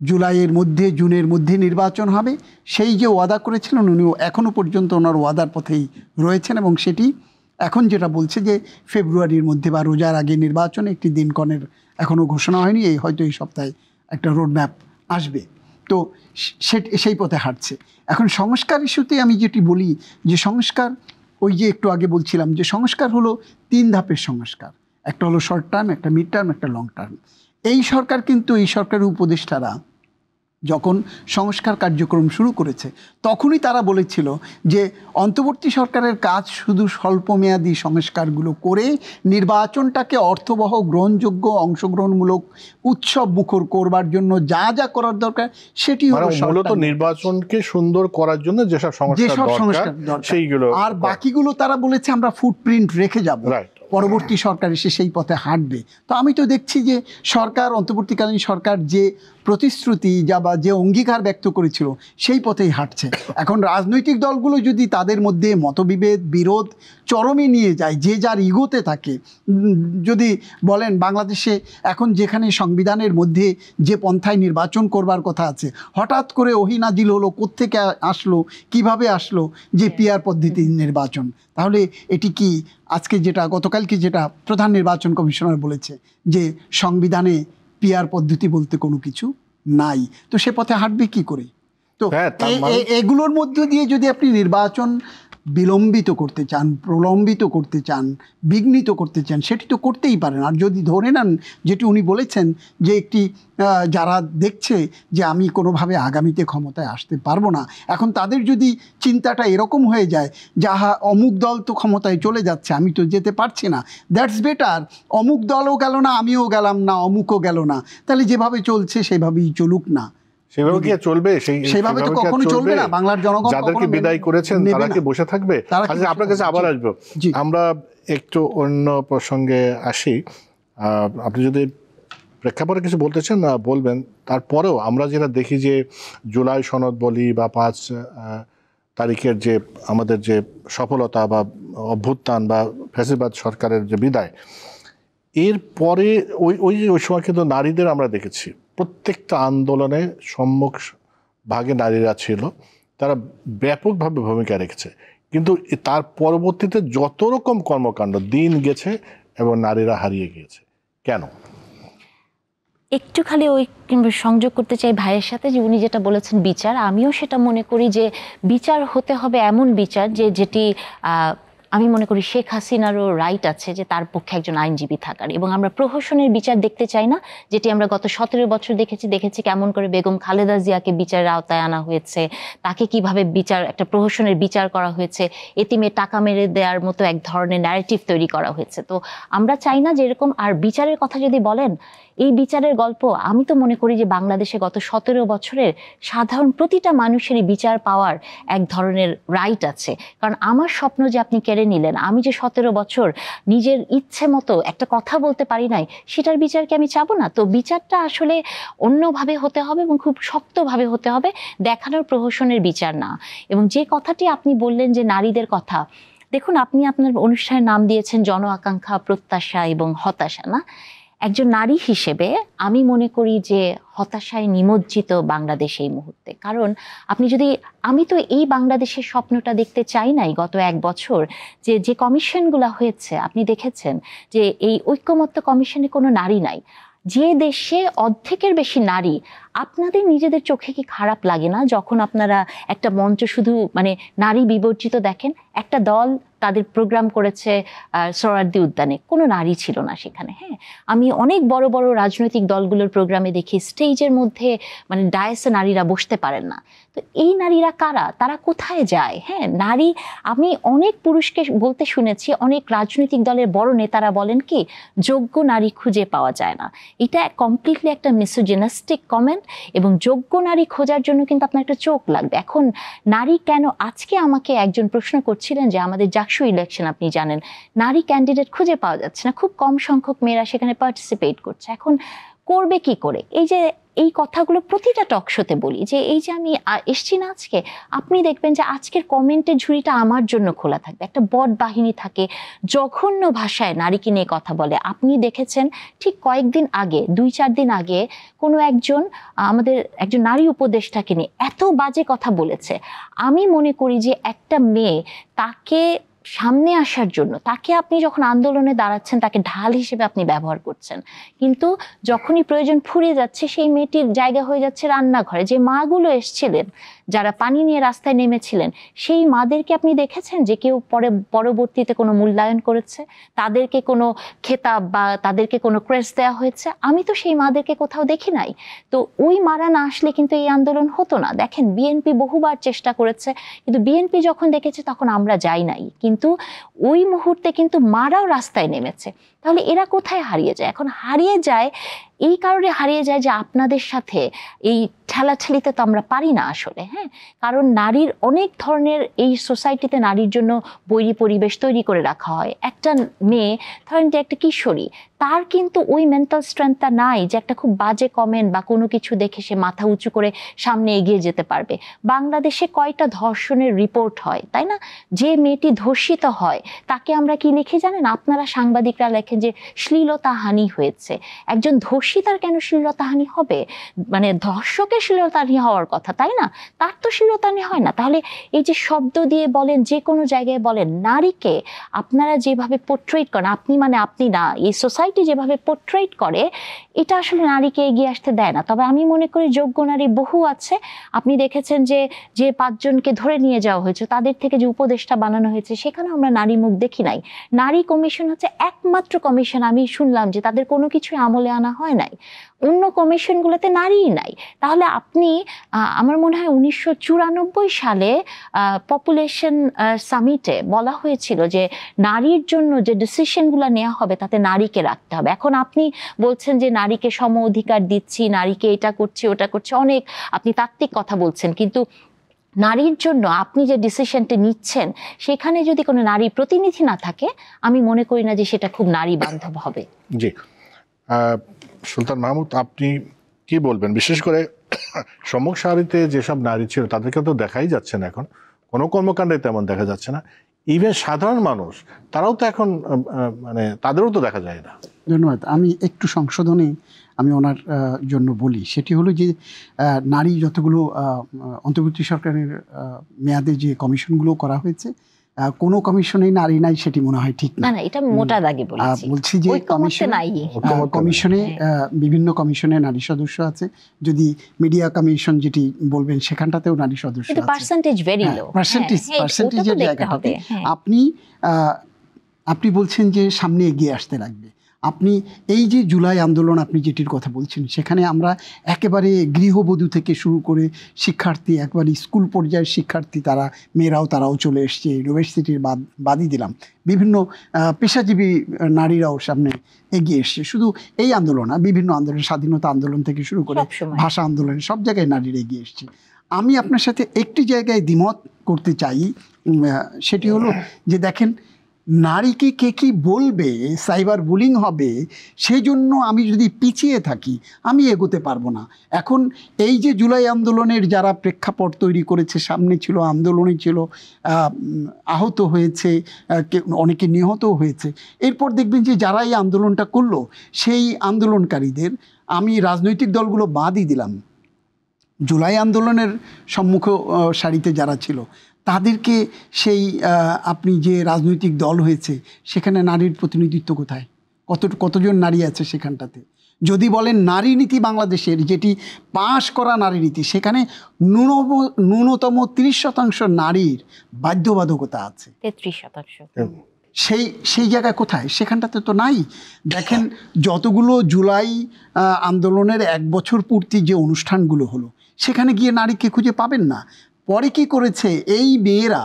জুলাইয়ের মধ্যে, জুনের মধ্যে নির্বাচন হবে। সেই যে ওয়াদা করেছিলেন উনি এখনও পর্যন্ত ওনার ওয়াদার পথেই রয়েছেন এবং সেটি এখন যেটা বলছে যে ফেব্রুয়ারির মধ্যে বা রোজার আগে নির্বাচনে, একটি দিনক্ষণের এখনও ঘোষণা হয়নি, হয়তো এই সপ্তাহে একটা রোডম্যাপ আসবে। তো সেই পথে হাঁটছে। এখন সংস্কার ইস্যুতে আমি যেটি বলি যে সংস্কার, ওই যে একটু আগে বলছিলাম যে সংস্কার হলো 3 ধাপের সংস্কার, একটা হলো শর্ট টার্ম, একটা মিড টার্ম, একটা লং টার্ম। এই সরকার কিন্তু, এই সরকারের উপদেষ্টারা যখন সংস্কার কার্যক্রম শুরু করেছে তখনই তারা বলেছিল যে অন্তর্বর্তী সরকারের কাজ শুধু স্বল্পমেয়াদী সংস্কারগুলো করে নির্বাচনটাকে অর্থবহ, গ্রহণযোগ্য, অংশগ্রহণমূলক, উৎসব মুখর করবার জন্য যা যা করার দরকার সেটি হলো মূলত নির্বাচনকে সুন্দর করার জন্য যেসব সংস্কার দরকার সেইগুলো, আর বাকিগুলো তারা বলেছে আমরা ফুটপ্রিন্ট রেখে যাব, পরবর্তী সরকার এসে সেই পথে হাঁটবে। তো আমি তো দেখছি যে সরকার, অন্তর্বর্তীকালীন সরকার যে প্রতিশ্রুতি বা যে অঙ্গীকার ব্যক্ত করেছিল সেই পথেই হাঁটছে। এখন রাজনৈতিক দলগুলো যদি তাদের মধ্যে মতবিভেদ, বিরোধ চরমে নিয়ে যায়, যে যার ইগোতে থাকে, যদি বলেন বাংলাদেশে এখন যেখানে সংবিধানের মধ্যে যে পন্থায় নির্বাচন করবার কথা আছে, হঠাৎ করে ওহিনাজিল হলো, কোত্থেকে আসলো, কিভাবে আসলো যে পিআর পদ্ধতি নির্বাচন, তাহলে এটি কি আজকে যেটা, গতকালকে যেটা প্রধান নির্বাচন কমিশনার বলেছে যে সংবিধানে পিআর পদ্ধতি বলতে কোনো কিছু নাই, তো সে পথে হাঁটবে কি করে? তো এগুলোর মধ্য দিয়ে যদি আপনি নির্বাচন বিলম্বিত করতে চান, প্রলম্বিত করতে চান, বিঘ্নিত করতে চান, সেটি তো করতেই পারেন। আর যদি ধরে নেন যেটি উনি বলেছেন যে একটি যারা দেখছে যে আমি কোনোভাবে আগামীতে ক্ষমতায় আসতে পারবো না, এখন তাদের যদি চিন্তাটা এরকম হয়ে যায় যাহা অমুক দল তো ক্ষমতায় চলে যাচ্ছে, আমি তো যেতে পারছি না, দ্যাটস বেটার, অমুক দলও গেল না, আমিও গেলাম না, অমুকও গেল না, তাহলে যেভাবে চলছে সেভাবেই চলুক না। সেভাবে কি চলবে? সেইভাবে তো কখনো চলবে না। বাংলার জনগণ যাদেরকে বিদায় করেছেন তারা কি বসে থাকবে? আচ্ছা, আপনার কাছে আবার আসবো। আমরা একটু অন্য প্রসঙ্গে আসি। আপনি যদি প্রেক্ষাপটে কিছু বলতে চান না বলবেন, তারপরেও আমরা যেটা দেখি যে জুলাই সনদ বলি বা 5 তারিখের যে আমাদের যে সফলতা বা অভ্যুত্থান বা ফ্যাসিবাদ সরকারের যে বিদায়, এরপরে ওই সময় কিন্তু নারীদের আমরা দেখেছি প্রত্যেকটা আন্দোলনে সম্মুখ ভাগে নারীরা ছিল, তারা ব্যাপকভাবে ভূমিকা রেখেছে। কিন্তু তার পরবর্তীতে যত রকম কর্মকাণ্ড দিন গেছে এবং নারীরা হারিয়ে গিয়েছে, কেন? একটু খালি ওই সংযোগ করতে চাই ভাইয়ের সাথে, যে উনি যেটা বলেছেন বিচার, আমিও সেটা মনে করি যে বিচার হতে হবে এমন বিচার যেটি আমি মনে করি শেখ হাসিনারও রাইট আছে যে তার পক্ষে একজন আইনজীবী থাকার, এবং আমরা প্রহসনের বিচার দেখতে চাই না, যেটি আমরা গত 17 বছর দেখেছি কেমন করে বেগম খালেদা জিয়াকে বিচারের আওতায় আনা হয়েছে, তাকে কিভাবে একটা প্রহসনের বিচার করা হয়েছে, এতিমে টাকা মেরে দেওয়ার মতো এক ধরনের ন্যারেটিভ তৈরি করা হয়েছে। তো আমরা চাই না যে এরকম। আর বিচারের কথা যদি বলেন, এই বিচারের গল্প আমি তো মনে করি যে বাংলাদেশে গত 17 বছরের সাধারণ প্রতিটা মানুষেরই বিচার পাওয়ার এক ধরনের রাইট আছে। কারণ আমার স্বপ্ন যে আপনি কেড়ে কেড়ে নিলেন, আমি যে 17 বছর নিজের ইচ্ছে মতো একটা কথা বলতে পারি নাই, সেটার বিচার কি আমি চাবো না? তো বিচারটা আসলে অন্যভাবে হতে হবে এবং খুব শক্তভাবে হতে হবে, দেখানোর প্রহসনের বিচার না। এবং যে কথাটি আপনি বললেন যে নারীদের কথা, দেখুন আপনি আপনার অনুষ্ঠানের নাম দিয়েছেন জন আকাঙ্ক্ষা, প্রত্যাশা এবং হতাশা, না? একজন নারী হিসেবে আমি মনে করি যে হতাশায় নিমজ্জিত বাংলাদেশ এই মুহূর্তে। কারণ আপনি যদি, আমি তো এই বাংলাদেশের স্বপ্নটা দেখতে চাই নাই গত 1 বছর, যে যে কমিশনগুলো হয়েছে আপনি দেখেছেন যে এই ঐক্যমত্য কমিশনে কোনো নারী নাই। যে দেশে অর্ধেকের বেশি নারী, আপনাদের নিজেদের চোখে কি খারাপ লাগে না যখন আপনারা একটা মঞ্চ শুধু মানে নারী বিবর্জিত দেখেন? একটা দল তাদের প্রোগ্রাম করেছে সোহরাওয়ার্দী উদ্যানে, কোনো নারী ছিল না সেখানে। হ্যাঁ, আমি অনেক বড় বড় রাজনৈতিক দলগুলোর প্রোগ্রামে দেখি স্টেজের মধ্যে মানে ডায়াসে নারীরা বসতে পারেন না। তো এই নারীরা কারা? তারা কোথায় যায়? হ্যাঁ, নারী, আমি অনেক পুরুষকে বলতে শুনেছি, অনেক রাজনৈতিক দলের বড় নেতারা বলেন কি, যোগ্য নারী খুঁজে পাওয়া যায় না। এটা কমপ্লিটলি একটা মিসোজিনাস্টিক কমেন্ট, এবং যোগ্য নারী খোঁজার জন্য কিন্তু আপনার একটা চোখ লাগবে। এখন নারী কেন, আজকে আমাকে একজন প্রশ্ন করছিলেন যে আমাদের জাকসু ইলেকশন আপনি জানেন, নারী ক্যান্ডিডেট খুঁজে পাওয়া যাচ্ছে না, খুব কম সংখ্যক মেয়েরা সেখানে পার্টিসিপেট করছে। এখন করবে কি করে? এই যে এই কথাগুলো প্রতিটা টক শোতে বলি, যে এই যে আমি এসছি না আজকে, আপনি দেখবেন যে আজকের কমেন্টের ঝুড়িটা আমার জন্য খোলা থাকবে। একটা বট বাহিনী থাকে, জঘন্য ভাষায় নারীকে নিয়ে কথা বলে। আপনি দেখেছেন ঠিক কয়েকদিন আগে, 2-4 দিন আগে কোনো একজন আমাদের একজন নারী উপদেষ্টাকে নিয়ে এত বাজে কথা বলেছে। আমি মনে করি যে একটা মেয়ে, তাকে সামনে আসার জন্য, তাকে আপনি যখন আন্দোলনে দাঁড়াচ্ছেন তাকে ঢাল হিসেবে আপনি ব্যবহার করছেন, কিন্তু যখনই প্রয়োজন ফুরিয়ে যাচ্ছে সেই মেয়েটির জায়গা হয়ে যাচ্ছে রান্নাঘরে। যে মাগুলো এসছিলেন, যারা পানি নিয়ে রাস্তায় নেমেছিলেন, সেই মাদেরকে আপনি দেখেছেন যে কেউ পরবর্তীতে কোনো মূল্যায়ন করেছে, তাদেরকে কোনো খেতাব বা তাদেরকে কোনো ক্রেস্ট দেওয়া হয়েছে? আমি তো সেই মাদেরকে কোথাও দেখি নাই। তো ওই মারা না আসলে কিন্তু এই আন্দোলন হতো না। দেখেন, বিএনপি বহুবার চেষ্টা করেছে, কিন্তু বিএনপি যখন দেখেছে তখন আমরা যাই নাই, কিন্তু ওই মুহূর্তে কিন্তু মারাও রাস্তায় নেমেছে। তাহলে এরা কোথায় হারিয়ে যায়? এখন হারিয়ে যায় এই কারণে হারিয়ে যায় যে আপনাদের সাথে এই ঠেলাঠেলিতে তো আমরা পারি না আসলে। হ্যাঁ, কারণ নারীর অনেক ধরনের, এই সোসাইটিতে নারীর জন্য বৈরী পরিবেশ তৈরি করে রাখা হয়। একটা মেয়ে, ধরেন যে একটা কিশোরী, তার কিন্তু ওই মেন্টাল স্ট্রেংথটা নাই যে একটা খুব বাজে কমেন্ট বা কোনো কিছু দেখে সে মাথা উঁচু করে সামনে এগিয়ে যেতে পারবে। বাংলাদেশে কয়টা ধর্ষণের রিপোর্ট হয়, তাই না? যে মেয়েটি ধর্ষিত হয় তাকে আমরা কি লিখে জানেন? আপনারা সাংবাদিকরা লেখেন যে শ্লীলতাহানি হয়েছে। একজন ধর্ষিতার কেন শ্লীলতাহানি হবে? মানে ধর্ষকের শ্লীলতাহানি হওয়ার কথা, তাই না? তার তো শ্লীলতাহানি হয় না। তাহলে এই যে শব্দ দিয়ে বলেন, যে কোনো জায়গায় বলেন, নারীকে আপনারা যেভাবে পোর্ট্রেট করেন, আপনি মানে আপনি না, এই সোসাইটি যেভাবে পোর্ট্রেট করে, এটা আসলে নারীকে এগিয়ে আসতে দেয় না। তবে আমি মনে করি যোগ্য নারী বহু আছে। আপনি দেখেছেন যে যে 5 জনকে ধরে নিয়ে যাওয়া হয়েছে, তাদের থেকে যে উপদেষ্টা বানানো হয়েছে, সেখানে আমরা নারী মুখ দেখি নাই। নারী কমিশন হচ্ছে একমাত্র কমিশন আমি শুনলাম যে তাদের কোনো কিছুই আমলে আনা হয় নাই। অন্য কমিশনগুলোতে নারীই নাই। তাহলে আপনি, আমার মনে হয় 1994 সালে পপুলেশন সামিটে বলা হয়েছিল যে নারীর জন্য যে ডিসিশনগুলো নেওয়া হবে তাতে নারীকে রাখতে হবে। এখন আপনি বলছেন যে নারীকে সম অধিকার দিচ্ছি, নারীকে এটা করছি ওটা করছি, অনেক আপনি তাত্ত্বিক কথা বলছেন, কিন্তু নারীর জন্য আপনি যে ডিসিশনটা নিচ্ছেন সেখানে যদি কোনো নারী প্রতিনিধি না থাকে, আমি মনে করি না যে সেটা খুব নারী বান্ধব হবে। জি, সুলতান মাহমুদ, আপনি কি বলবেন? বিশেষ করে সম্মুখ সারিতে যেসব নারী ছিল তাদেরকে তো দেখাই যাচ্ছে না, এখন কোনো কর্মকাণ্ডে তেমন দেখা যাচ্ছে না। ইভেন সাধারণ মানুষ, তারাও তো এখন মানে তাদেরও তো দেখা যায় না। ধন্যবাদ। আমি একটু সংশোধনে আমি ওনার জন্য বলি, সেটি হলো যে নারী যতগুলো অন্তর্বর্তী সরকারের মেয়াদে যে কমিশনগুলো করা হয়েছে, কোনো কমিশনেই নারী নাই, সেটি মনে হয় ঠিক না। না, এটা মোটা দাগে বলছি যে কমিশনে বিভিন্ন কমিশনে নারী সদস্য আছে। যদি মিডিয়া কমিশন যেটি বলবেন সেখানটাতেও নারী সদস্য আছে, পার্সেন্টেজ ভেরি লো। পার্সেন্টেজের জায়গাটাতে আপনি বলছেন যে সামনে এগিয়ে আসতে লাগবে। আপনি এই যে জুলাই আন্দোলন আপনি যেটির কথা বলছেন, সেখানে আমরা একেবারে গৃহবধূ থেকে শুরু করে শিক্ষার্থী, একবারে স্কুল পর্যায়ের শিক্ষার্থী, তারাও চলে এসছে, ইউনিভার্সিটির বাদই দিলাম, বিভিন্ন পেশাজীবী নারীরাও সামনে এগিয়ে এসছে। শুধু এই আন্দোলন না, বিভিন্ন আন্দোলন, স্বাধীনতা আন্দোলন থেকে শুরু করে ভাষা আন্দোলন, সব জায়গায় নারীরা এগিয়ে এসছে। আমি আপনার সাথে একটি জায়গায় দ্বিমত করতে চাই, সেটি হলো যে দেখেন নারীকে কে কি বলবে, সাইবার বুলিং হবে, সেই জন্য আমি যদি পিছিয়ে থাকি আমি এগোতে পারবো না। এখন এই যে জুলাই আন্দোলনের যারা প্রেক্ষাপট তৈরি করেছে, সামনে ছিল, আন্দোলনে ছিল, আহত হয়েছে, অনেকে নিহত হয়েছে, এরপর দেখবেন যে যারা এই আন্দোলনটা করলো সেই আন্দোলনকারীদের আমি রাজনৈতিক দলগুলো বাদই দিলাম, জুলাই আন্দোলনের সম্মুখ সারিতে যারা ছিল তাদেরকে সেই আপনি যে রাজনৈতিক দল হয়েছে সেখানে নারীর প্রতিনিধিত্ব কোথায়, কতজন নারী আছে সেখানটাতে? যদি বলেন নারী নীতি বাংলাদেশের যেটি পাশ করা নারী নীতি, সেখানে ন্যূনতম 30% নারীর বাধ্যবাধকতা আছে। 33%। সেই জায়গায় কোথায়? সেখানটাতে তো নাই। দেখেন যতগুলো জুলাই আন্দোলনের 1 বছর পূর্তি যে অনুষ্ঠানগুলো হলো সেখানে গিয়ে নারীকে খুঁজে পাবেন না। পরে কি করেছে এই মেয়েরা,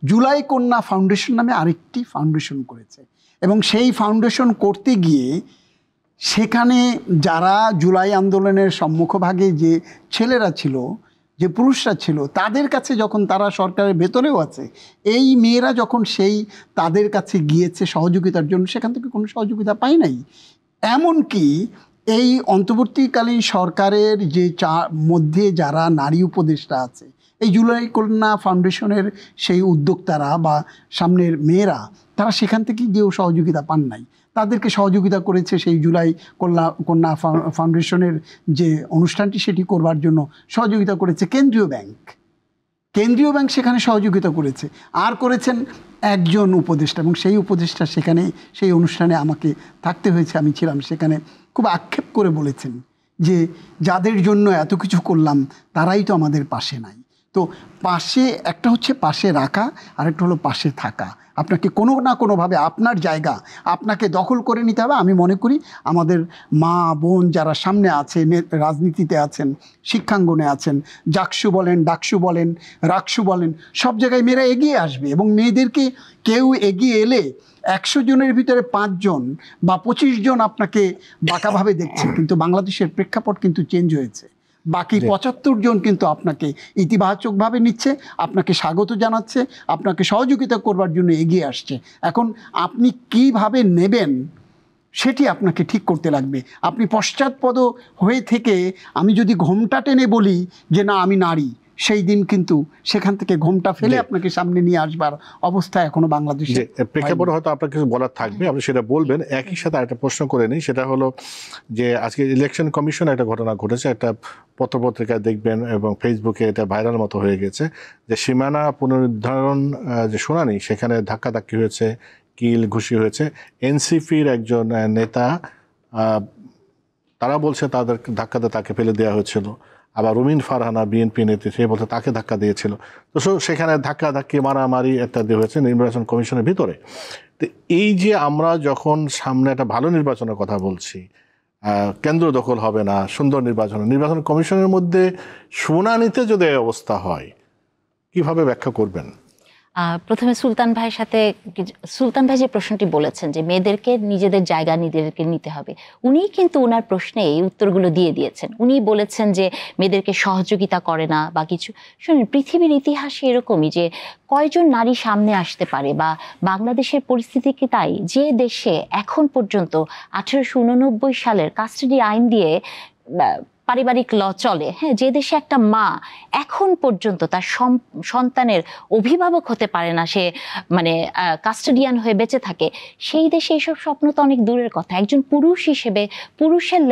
জুলাই কন্যা ফাউন্ডেশন নামে আরেকটি ফাউন্ডেশন করেছে, এবং সেই ফাউন্ডেশন করতে গিয়ে সেখানে যারা জুলাই আন্দোলনের সম্মুখভাগে যে ছেলেরা ছিল, যে পুরুষরা ছিল, তাদের কাছে যখন তারা সরকারের ভেতরেও আছে, এই মেয়েরা যখন সেই তাদের কাছে গিয়েছে সহযোগিতার জন্য, সেখান থেকে কোনো সহযোগিতা পায় নাই। এমনকি এই অন্তর্বর্তীকালীন সরকারের যে মধ্যে যারা নারী উপদেষ্টা আছে, এই জুলাই কন্যা ফাউন্ডেশনের সেই উদ্যোক্তারা বা সামনের মেয়েরা, তারা সেখান থেকে গিয়েও সহযোগিতা পান নাই। তাদেরকে সহযোগিতা করেছে সেই জুলাই কন্যা ফাউন্ডেশনের যে অনুষ্ঠানটি সেটি করবার জন্য সহযোগিতা করেছে কেন্দ্রীয় ব্যাংক সেখানে সহযোগিতা করেছে, আর করেছেন একজন উপদেষ্টা, এবং সেই উপদেষ্টা সেখানে সেই অনুষ্ঠানে আমাকে থাকতে হয়েছে, আমি ছিলাম সেখানে, খুব আক্ষেপ করে বলেছেন যে যাদের জন্য এত কিছু করলাম তারাই তো আমাদের পাশে নাই। তো পাশে, একটা হচ্ছে পাশে রাখা, আরেকটা হলো পাশে থাকা। আপনাকে কোনো না কোনোভাবে আপনার জায়গা আপনাকে দখল করে নিতে হবে। আমি মনে করি আমাদের মা বোন যারা সামনে আছে, রাজনীতিতে আছেন, শিক্ষাঙ্গনে আছেন, জাকসু বলেন, ডাকসু বলেন, রাকসু বলেন, সব জায়গায় মেয়েরা এগিয়ে আসবে, এবং মেয়েদেরকে কেউ এগিয়ে এলে 100 জনের ভিতরে 5 জন বা 25 জন আপনাকে বাঁকাভাবে দেখছে, কিন্তু বাংলাদেশের প্রেক্ষাপট কিন্তু চেঞ্জ হয়েছে। বাকি 75 জন কিন্তু আপনাকে ইতিবাচকভাবে নিচ্ছে, আপনাকে স্বাগত জানাচ্ছে, আপনাকে সহযোগিতা করবার জন্য এগিয়ে আসছে। এখন আপনি কিভাবে নেবেন সেটি আপনাকে ঠিক করতে লাগবে। আপনি পশ্চাৎপদ হয়ে থেকে আমি যদি ঘোমটা টেনে বলি যে না আমি নারী, সেই দিন কিন্তু সেখান থেকে ঘোমটা ফেলে আপনাকে সামনে নিয়ে আসবার অবস্থা এখনো বাংলাদেশে। প্রেক্ষাপটে হয়তো আপনার কিছু বলার থাকবে, আপনি সেটা বলবেন। একই সাথে একটা প্রশ্ন করে নিই, সেটা হলো যে আজকে ইলেকশন কমিশন একটা ঘটনা ঘটেছে, একটা পত্রপত্রিকায় দেখবেন এবং ফেসবুকে এটা ভাইরাল মতো হয়ে গেছে, যে সীমানা পুনরুদ্ধারণ যে শুনানি, সেখানে ধাক্কাধাক্কি হয়েছে, কিল ঘুষি হয়েছে। এনসিপির একজন নেতা, তারা বলছে তাদের ধাক্কাতে তাকে ফেলে দেওয়া হয়েছিল, আবার রুমিন ফারহানা বিএনপি নেত্রী, সে বলতে তাকে ধাক্কা দিয়েছিল। তো সেখানে ধাক্কাধাক্কি মারামারি ইত্যাদি হয়েছে নির্বাচন কমিশনের ভিতরে। তো এই যে আমরা যখন সামনে একটা ভালো নির্বাচনের কথা বলছি, কেন্দ্র দখল হবে না, সুন্দর নির্বাচন কমিশনের মধ্যে শুনানিতে যদি এই অবস্থা হয়, কিভাবে ব্যাখ্যা করবেন? প্রথমে সুলতান ভাই যে প্রশ্নটি বলেছেন যে মেয়েদেরকে নিজেদের জায়গা নিজেদেরকে নিতে হবে, উনি কিন্তু ওনার প্রশ্নে এই উত্তরগুলো দিয়ে দিয়েছেন। উনি বলেছেন যে মেয়েদেরকে সহযোগিতা করে না বা কিছু। শুনুন, পৃথিবীর ইতিহাসে এরকমই যে কয়জন নারী সামনে আসতে পারে, বা বাংলাদেশের পরিস্থিতি কি তাই, যে দেশে এখন পর্যন্ত 1889 সালের কাস্টাডি আইন দিয়ে পারিবারিক ল চলে, হ্যাঁ, যে দেশে একটা মা এখন পর্যন্ত তার সন্তানের অভিভাবক হতে পারে না, সে মানে কাস্টাডিয়ান হয়ে বেঁচে থাকে, সেই দেশে এইসব স্বপ্ন তো অনেক দূরের কথা। একজন পুরুষ হিসেবে পুরুষের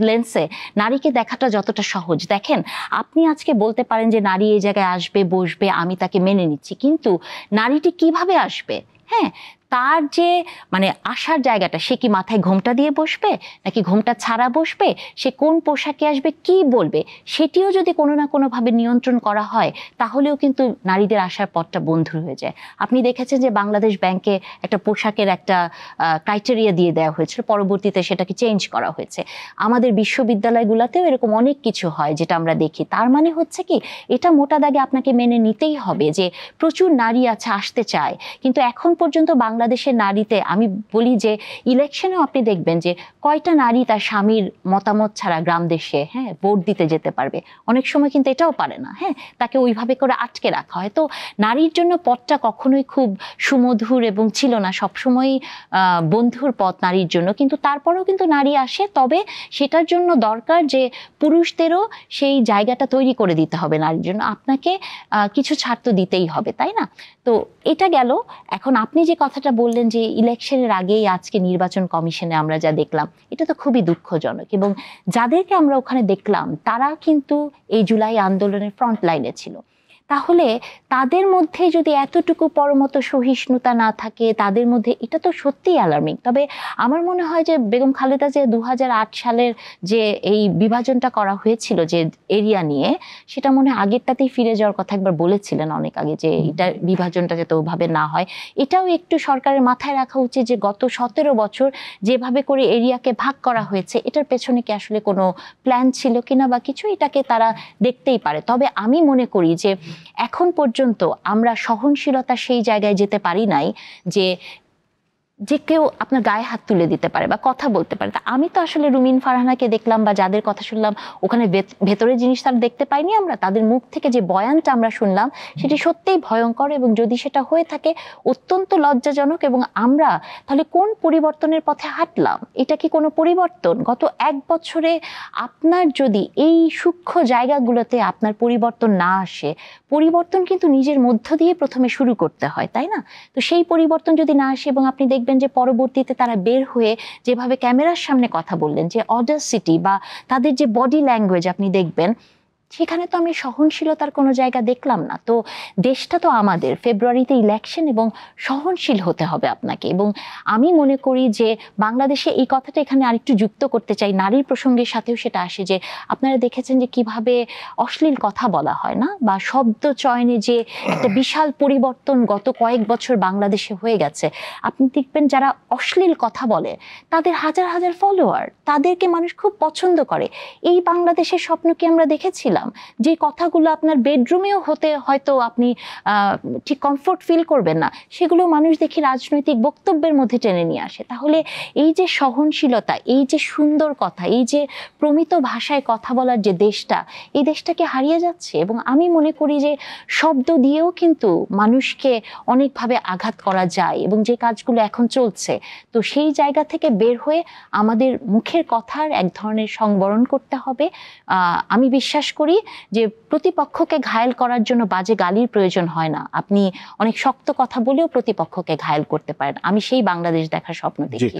লেন্সে নারীকে দেখাটা যতটা সহজ, দেখেন আপনি আজকে বলতে পারেন যে নারী এই জায়গায় আসবে, বসবে, আমি তাকে মেনে নিচ্ছি, কিন্তু নারীটি কিভাবে আসবে? হ্যাঁ, তার যে মানে আসার জায়গাটা, সে কি মাথায় ঘোমটা দিয়ে বসবে নাকি ঘোমটা ছাড়া বসবে, সে কোন পোশাকে আসবে, কি বলবে, সেটিও যদি কোনো না কোনোভাবে নিয়ন্ত্রণ করা হয়, তাহলেও কিন্তু নারীদের আসার পথটা বন্ধ হয়ে যায়। আপনি দেখেছেন যে বাংলাদেশ ব্যাংকে একটা পোশাকের একটা ক্রাইটেরিয়া দিয়ে দেওয়া হয়েছিল, পরবর্তীতে সেটাকে চেঞ্জ করা হয়েছে। আমাদের বিশ্ববিদ্যালয়গুলোতেও এরকম অনেক কিছু হয় যেটা আমরা দেখি। তার মানে হচ্ছে কি, এটা মোটা দাগে আপনাকে মেনে নিতেই হবে যে প্রচুর নারী আছে, আসতে চায়, কিন্তু এখন পর্যন্ত বাংলাদেশ বাংলাদেশের নারীতে আমি বলি যে ইলেকশনেও আপনি দেখবেন যে কয়টা নারী তার স্বামীর মতামত ছাড়া গ্রাম দেশে ভোট দিতে যেতে পারবে। অনেক সময় কিন্তু এটাও পারে না, তাকে ওইভাবে করে আটকে রাখা হয়। তো নারীর জন্য পথটা কখনোই খুব সুমধুর এবং ছিল না, সবসময়ই বন্ধুর পথ নারীর জন্য। কিন্তু তারপরেও কিন্তু নারী আসে, তবে সেটার জন্য দরকার যে পুরুষদেরও সেই জায়গাটা তৈরি করে দিতে হবে নারীর জন্য। আপনাকে কিছু ছাড় তো দিতেই হবে, তাই না? তো এটা গেল। এখন আপনি যে কথাটা বললেন যে ইলেকশনের আগেই আজকে নির্বাচন কমিশনে আমরা যা দেখলাম, এটা তো খুবই দুঃখজনক। এবং যাদেরকে আমরা ওখানে দেখলাম তারা কিন্তু এই জুলাই আন্দোলনের ফ্রন্ট লাইনে ছিল। তাহলে তাদের মধ্যে যদি এতটুকু পরমত সহিষ্ণুতা না থাকে, তাদের মধ্যে, এটা তো সত্যিই অ্যালার্মিং। তবে আমার মনে হয় যে বেগম খালেদা যে 2008 সালের যে এই বিভাজনটা করা হয়েছিল যে এরিয়া নিয়ে, সেটা মনে হয় আগেরটাতেই ফিরে যাওয়ার কথা একবার বলেছিলেন অনেক আগে, যে এটা বিভাজনটা যাতে ওভাবে না হয়। এটাও একটু সরকারের মাথায় রাখা উচিত যে গত 17 বছর যেভাবে করে এরিয়াকে ভাগ করা হয়েছে, এটার পেছনে কি আসলে কোনো প্ল্যান ছিল কিনা বা কিছু, এটাকে তারা দেখতেই পারে। তবে আমি মনে করি যে এখন পর্যন্ত আমরা সহনশীলতা সেই জায়গায় যেতে পারি নাই যে কেউ আপনার গায়ে হাত তুলে দিতে পারে বা কথা বলতে পারে। তা আমি তো আসলে রুমিন ফারহানাকে দেখলাম বা যাদের কথা শুনলাম, ওখানে ভেতরের জিনিস তারা দেখতে পাইনি। আমরা তাদের মুখ থেকে যে বয়ানটা আমরা শুনলাম, সেটি সত্যিই ভয়ঙ্কর। এবং যদি সেটা হয়ে থাকে, অত্যন্ত লজ্জাজনক। এবং আমরা তাহলে কোন পরিবর্তনের পথে হাঁটলাম? এটা কি কোনো পরিবর্তন? গত 1 বছরে আপনার যদি এই সূক্ষ্ম জায়গাগুলোতে আপনার পরিবর্তন না আসে, পরিবর্তন কিন্তু নিজের মধ্য দিয়ে প্রথমে শুরু করতে হয়, তাই না? তো সেই পরিবর্তন যদি না আসে, এবং আপনি দেখবেন যে পরবর্তীতে তারা বের হয়ে যেভাবে ক্যামেরার সামনে কথা বললেন, যে অডাসিটি বা তাদের যে বডি ল্যাঙ্গুয়েজ আপনি দেখবেন, সেখানে তো আমি সহনশীলতার কোনো জায়গা দেখলাম না। তো দেশটা তো আমাদের, ফেব্রুয়ারিতে ইলেকশন, এবং সহনশীল হতে হবে আপনাকে। এবং আমি মনে করি যে বাংলাদেশে এই কথাটা এখানে আরেকটু যুক্ত করতে চাই, নারীর প্রসঙ্গের সাথেও সেটা আসে, যে আপনারা দেখেছেন যে কিভাবে অশ্লীল কথা বলা হয় না, বা শব্দ চয়নে যে একটা বিশাল পরিবর্তন গত কয়েক বছর বাংলাদেশে হয়ে গেছে। আপনি দেখবেন যারা অশ্লীল কথা বলে তাদের হাজার হাজার ফলোয়ার, তাদেরকে মানুষ খুব পছন্দ করে। এই বাংলাদেশের স্বপ্ন কি আমরা দেখেছিলাম? যে কথাগুলো আপনার বেডরুমেও হতে হয়তো আপনি ঠিক কমফোর্ট ফিল করবেন না, সেগুলো মানুষ দেখি রাজনৈতিক বক্তব্যের মধ্যে টেনে নিয়ে আসে। তাহলে এই যে সহনশীলতা, এই যে সুন্দর কথা, এই যে প্রমিত ভাষায় কথা বলার যে দেশটা, এই দেশটাকে হারিয়ে যাচ্ছে। এবং আমি মনে করি যে শব্দ দিয়েও কিন্তু মানুষকে অনেকভাবে আঘাত করা যায়, এবং যে কাজগুলো এখন চলছে, তো সেই জায়গা থেকে বের হয়ে আমাদের মুখের কথার এক ধরনের সংবরণ করতে হবে। আমি বিশ্বাস করি যে প্রতিপক্ষকে ঘায়েল করার জন্য বাজে গালির প্রয়োজন হয় না। আপনি অনেক শক্ত কথা বলেও প্রতিপক্ষকে ঘায়েল করতে পারেন। আমি সেই বাংলাদেশ দেখার স্বপ্ন দেখি।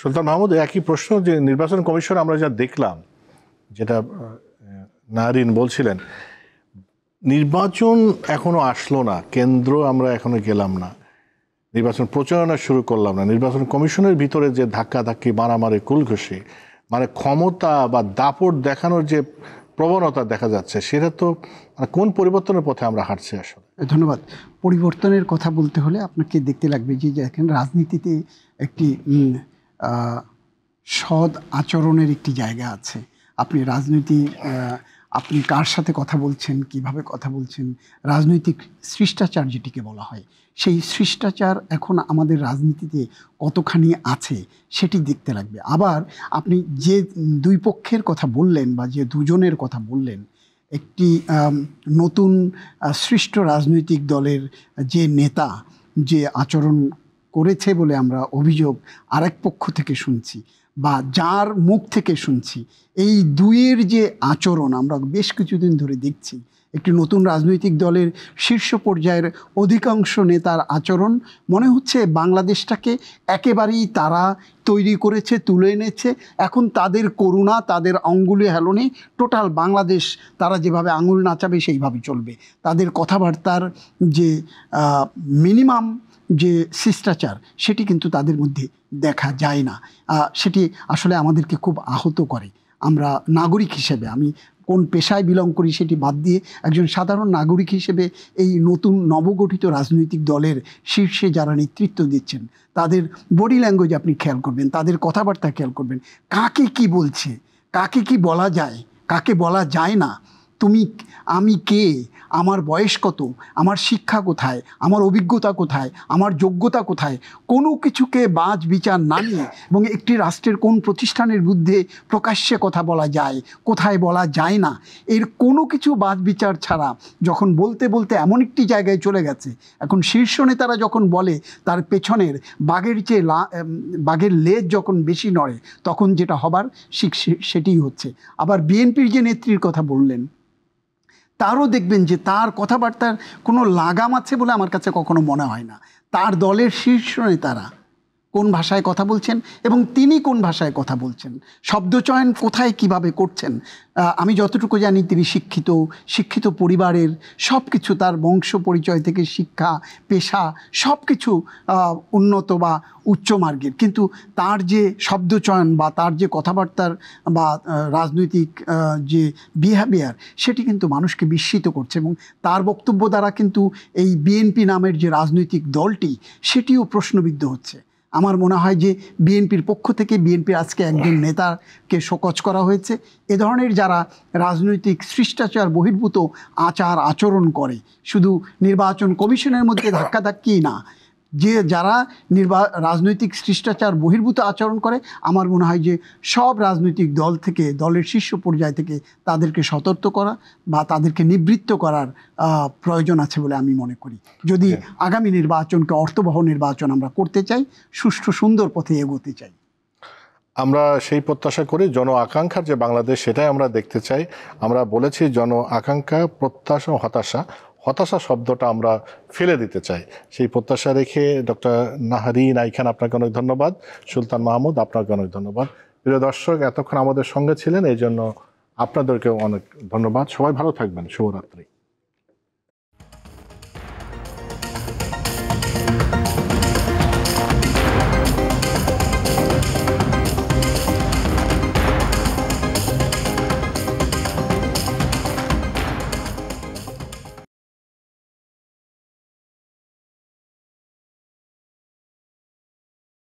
সুলতান মাহমুদ, একই প্রশ্ন, যে নির্বাচন কমিশন আমরা যা দেখলাম, যেটা নারিন বলছিলেন, নির্বাচন এখনো আসলো না, কেন্দ্র আমরা এখনো গেলাম না, নির্বাচন প্রচারণা শুরু করলাম না, নির্বাচন কমিশনের ভিতরে যে ধাক্কাধাক্কি, মারামারি, কুলঘুষি, মানে ক্ষমতা বা দাপট দেখানোর যে প্রবণতা দেখা যাচ্ছে, সেটা তো কোন পরিবর্তনের পথে আমরা হাঁটছি আসলে? ধন্যবাদ। পরিবর্তনের কথা বলতে হলে আপনাকে দেখতে লাগবে যে দেখেন, রাজনীতিতে একটি সৎ আচরণের একটি জায়গা আছে। আপনি রাজনীতি, আপনি কার সাথে কথা বলছেন, কিভাবে কথা বলছেন, রাজনৈতিক শিষ্টাচার যেটিকে বলা হয়, সেই শিষ্টাচার এখন আমাদের রাজনীতিতে কতখানি আছে সেটি দেখতে লাগবে। আবার আপনি যে দুই পক্ষের কথা বললেন বা যে দুজনের কথা বললেন, একটি নতুন সৃষ্ট রাজনৈতিক দলের যে নেতা যে আচরণ করেছে বলে আমরা অভিযোগ আরেক পক্ষ থেকে শুনছি বা যার মুখ থেকে শুনছি, এই দুইয়ের যে আচরণ আমরা বেশ কিছুদিন ধরে দেখছি, একটি নতুন রাজনৈতিক দলের শীর্ষ পর্যায়ের অধিকাংশ নেতার আচরণ মনে হচ্ছে বাংলাদেশটাকে একেবারেই তারা তৈরি করেছে, তুলে এনেছে। এখন তাদের করুণা, তাদের আঙ্গুলে হেলনে টোটাল বাংলাদেশ তারা যেভাবে আঙুল নাচাবে সেইভাবে চলবে। তাদের কথাবার্তার যে মিনিমাম যে শিষ্টাচার, সেটি কিন্তু তাদের মধ্যে দেখা যায় না। সেটি আসলে আমাদেরকে খুব আহত করে। আমরা নাগরিক হিসেবে, আমি কোন পেশায় বিলং করি সেটি বাদ দিয়ে একজন সাধারণ নাগরিক হিসেবে এই নতুন নবগঠিত রাজনৈতিক দলের শীর্ষে যারা নেতৃত্ব দিচ্ছেন, তাদের বডি ল্যাঙ্গুয়েজ আপনি খেয়াল করবেন, তাদের কথাবার্তা খেয়াল করবেন, কাকে কি বলছে, কাকে কি বলা যায়, কাকে বলা যায় না। আমি কে, আমার বয়স কত, আমার শিক্ষা কোথায়, আমার অভিজ্ঞতা কোথায়, আমার যোগ্যতা কোথায়, কোনো কিছুকে বাজ বিচার না নিয়ে এবং একটি রাষ্ট্রের কোন প্রতিষ্ঠানের বিরুদ্ধে প্রকাশ্যে কথা বলা যায়, কোথায় বলা যায় না, এর কোনো কিছু বাজ বিচার ছাড়া যখন বলতে বলতে এমন একটি জায়গায় চলে গেছে, এখন শীর্ষ নেতারা যখন বলে তার পেছনের বাঘের চেয়ে বাঘের লেজ যখন বেশি নড়ে, তখন যেটা হবার সেটিই হচ্ছে। আবার বিএনপির যে নেত্রীর কথা বললেন, তারও দেখবেন যে তার কথাবার্তার কোনো লাগাম আছে বলে আমার কাছে কখনো মনে হয় না। তার দলের শীর্ষ নেতারা কোন ভাষায় কথা বলছেন এবং তিনি কোন ভাষায় কথা বলছেন, শব্দচয়ন কোথায় কিভাবে করছেন, আমি যতটুকু জানি তিনি শিক্ষিত পরিবারের, সব কিছু তার বংশ পরিচয় থেকে শিক্ষা, পেশা সব কিছু উন্নত বা উচ্চ মার্গের, কিন্তু তার যে শব্দচয়ন বা তার যে কথাবার্তার বা রাজনৈতিক যে বিহেভিয়ার, সেটি কিন্তু মানুষকে বিস্মিত করছে এবং তার বক্তব্য দ্বারা কিন্তু এই বিএনপি নামের যে রাজনৈতিক দলটি সেটিও প্রশ্নবিদ্ধ হচ্ছে। আমার মনে হয় যে বিএনপির পক্ষ থেকে বিএনপির আজকে একজন নেতাকে শোকজ করা হয়েছে। এ ধরনের যারা রাজনৈতিক শিষ্টাচার বহির্ভূত আচার আচরণ করে, শুধু নির্বাচন কমিশনের মধ্যে ধাক্কাধাক্কি না, যে যারা রাজনৈতিক শিষ্টাচার বহির্ভূত আচরণ করে, আমার মনে হয় যে সব রাজনৈতিক দল থেকে, দলের শীর্ষ পর্যায় থেকে তাদেরকে সতর্ক করা বা তাদেরকে নিবৃত্ত করার প্রয়োজন আছে বলে আমি মনে করি, যদি আগামী নির্বাচনকে অর্থবহ নির্বাচন আমরা করতে চাই, সুষ্ঠু সুন্দর পথে এগোতে চাই। আমরা সেই প্রত্যাশা করি, জন আকাঙ্ক্ষার যে বাংলাদেশ সেটাই আমরা দেখতে চাই। আমরা বলেছি জন আকাঙ্ক্ষা, প্রত্যাশা, হতাশা শব্দটা আমরা ফেলে দিতে চাই। সেই প্রত্যাশা রেখে ডক্টর নাহারিন আই খান, আপনাকে অনেক ধন্যবাদ। সুলতান মাহমুদ, আপনাকে অনেক ধন্যবাদ। প্রিয় দর্শক, এতক্ষণ আমাদের সঙ্গে ছিলেন, এই জন্য আপনাদেরকেও অনেক ধন্যবাদ। সবাই ভালো থাকবেন। শুভরাত্রি।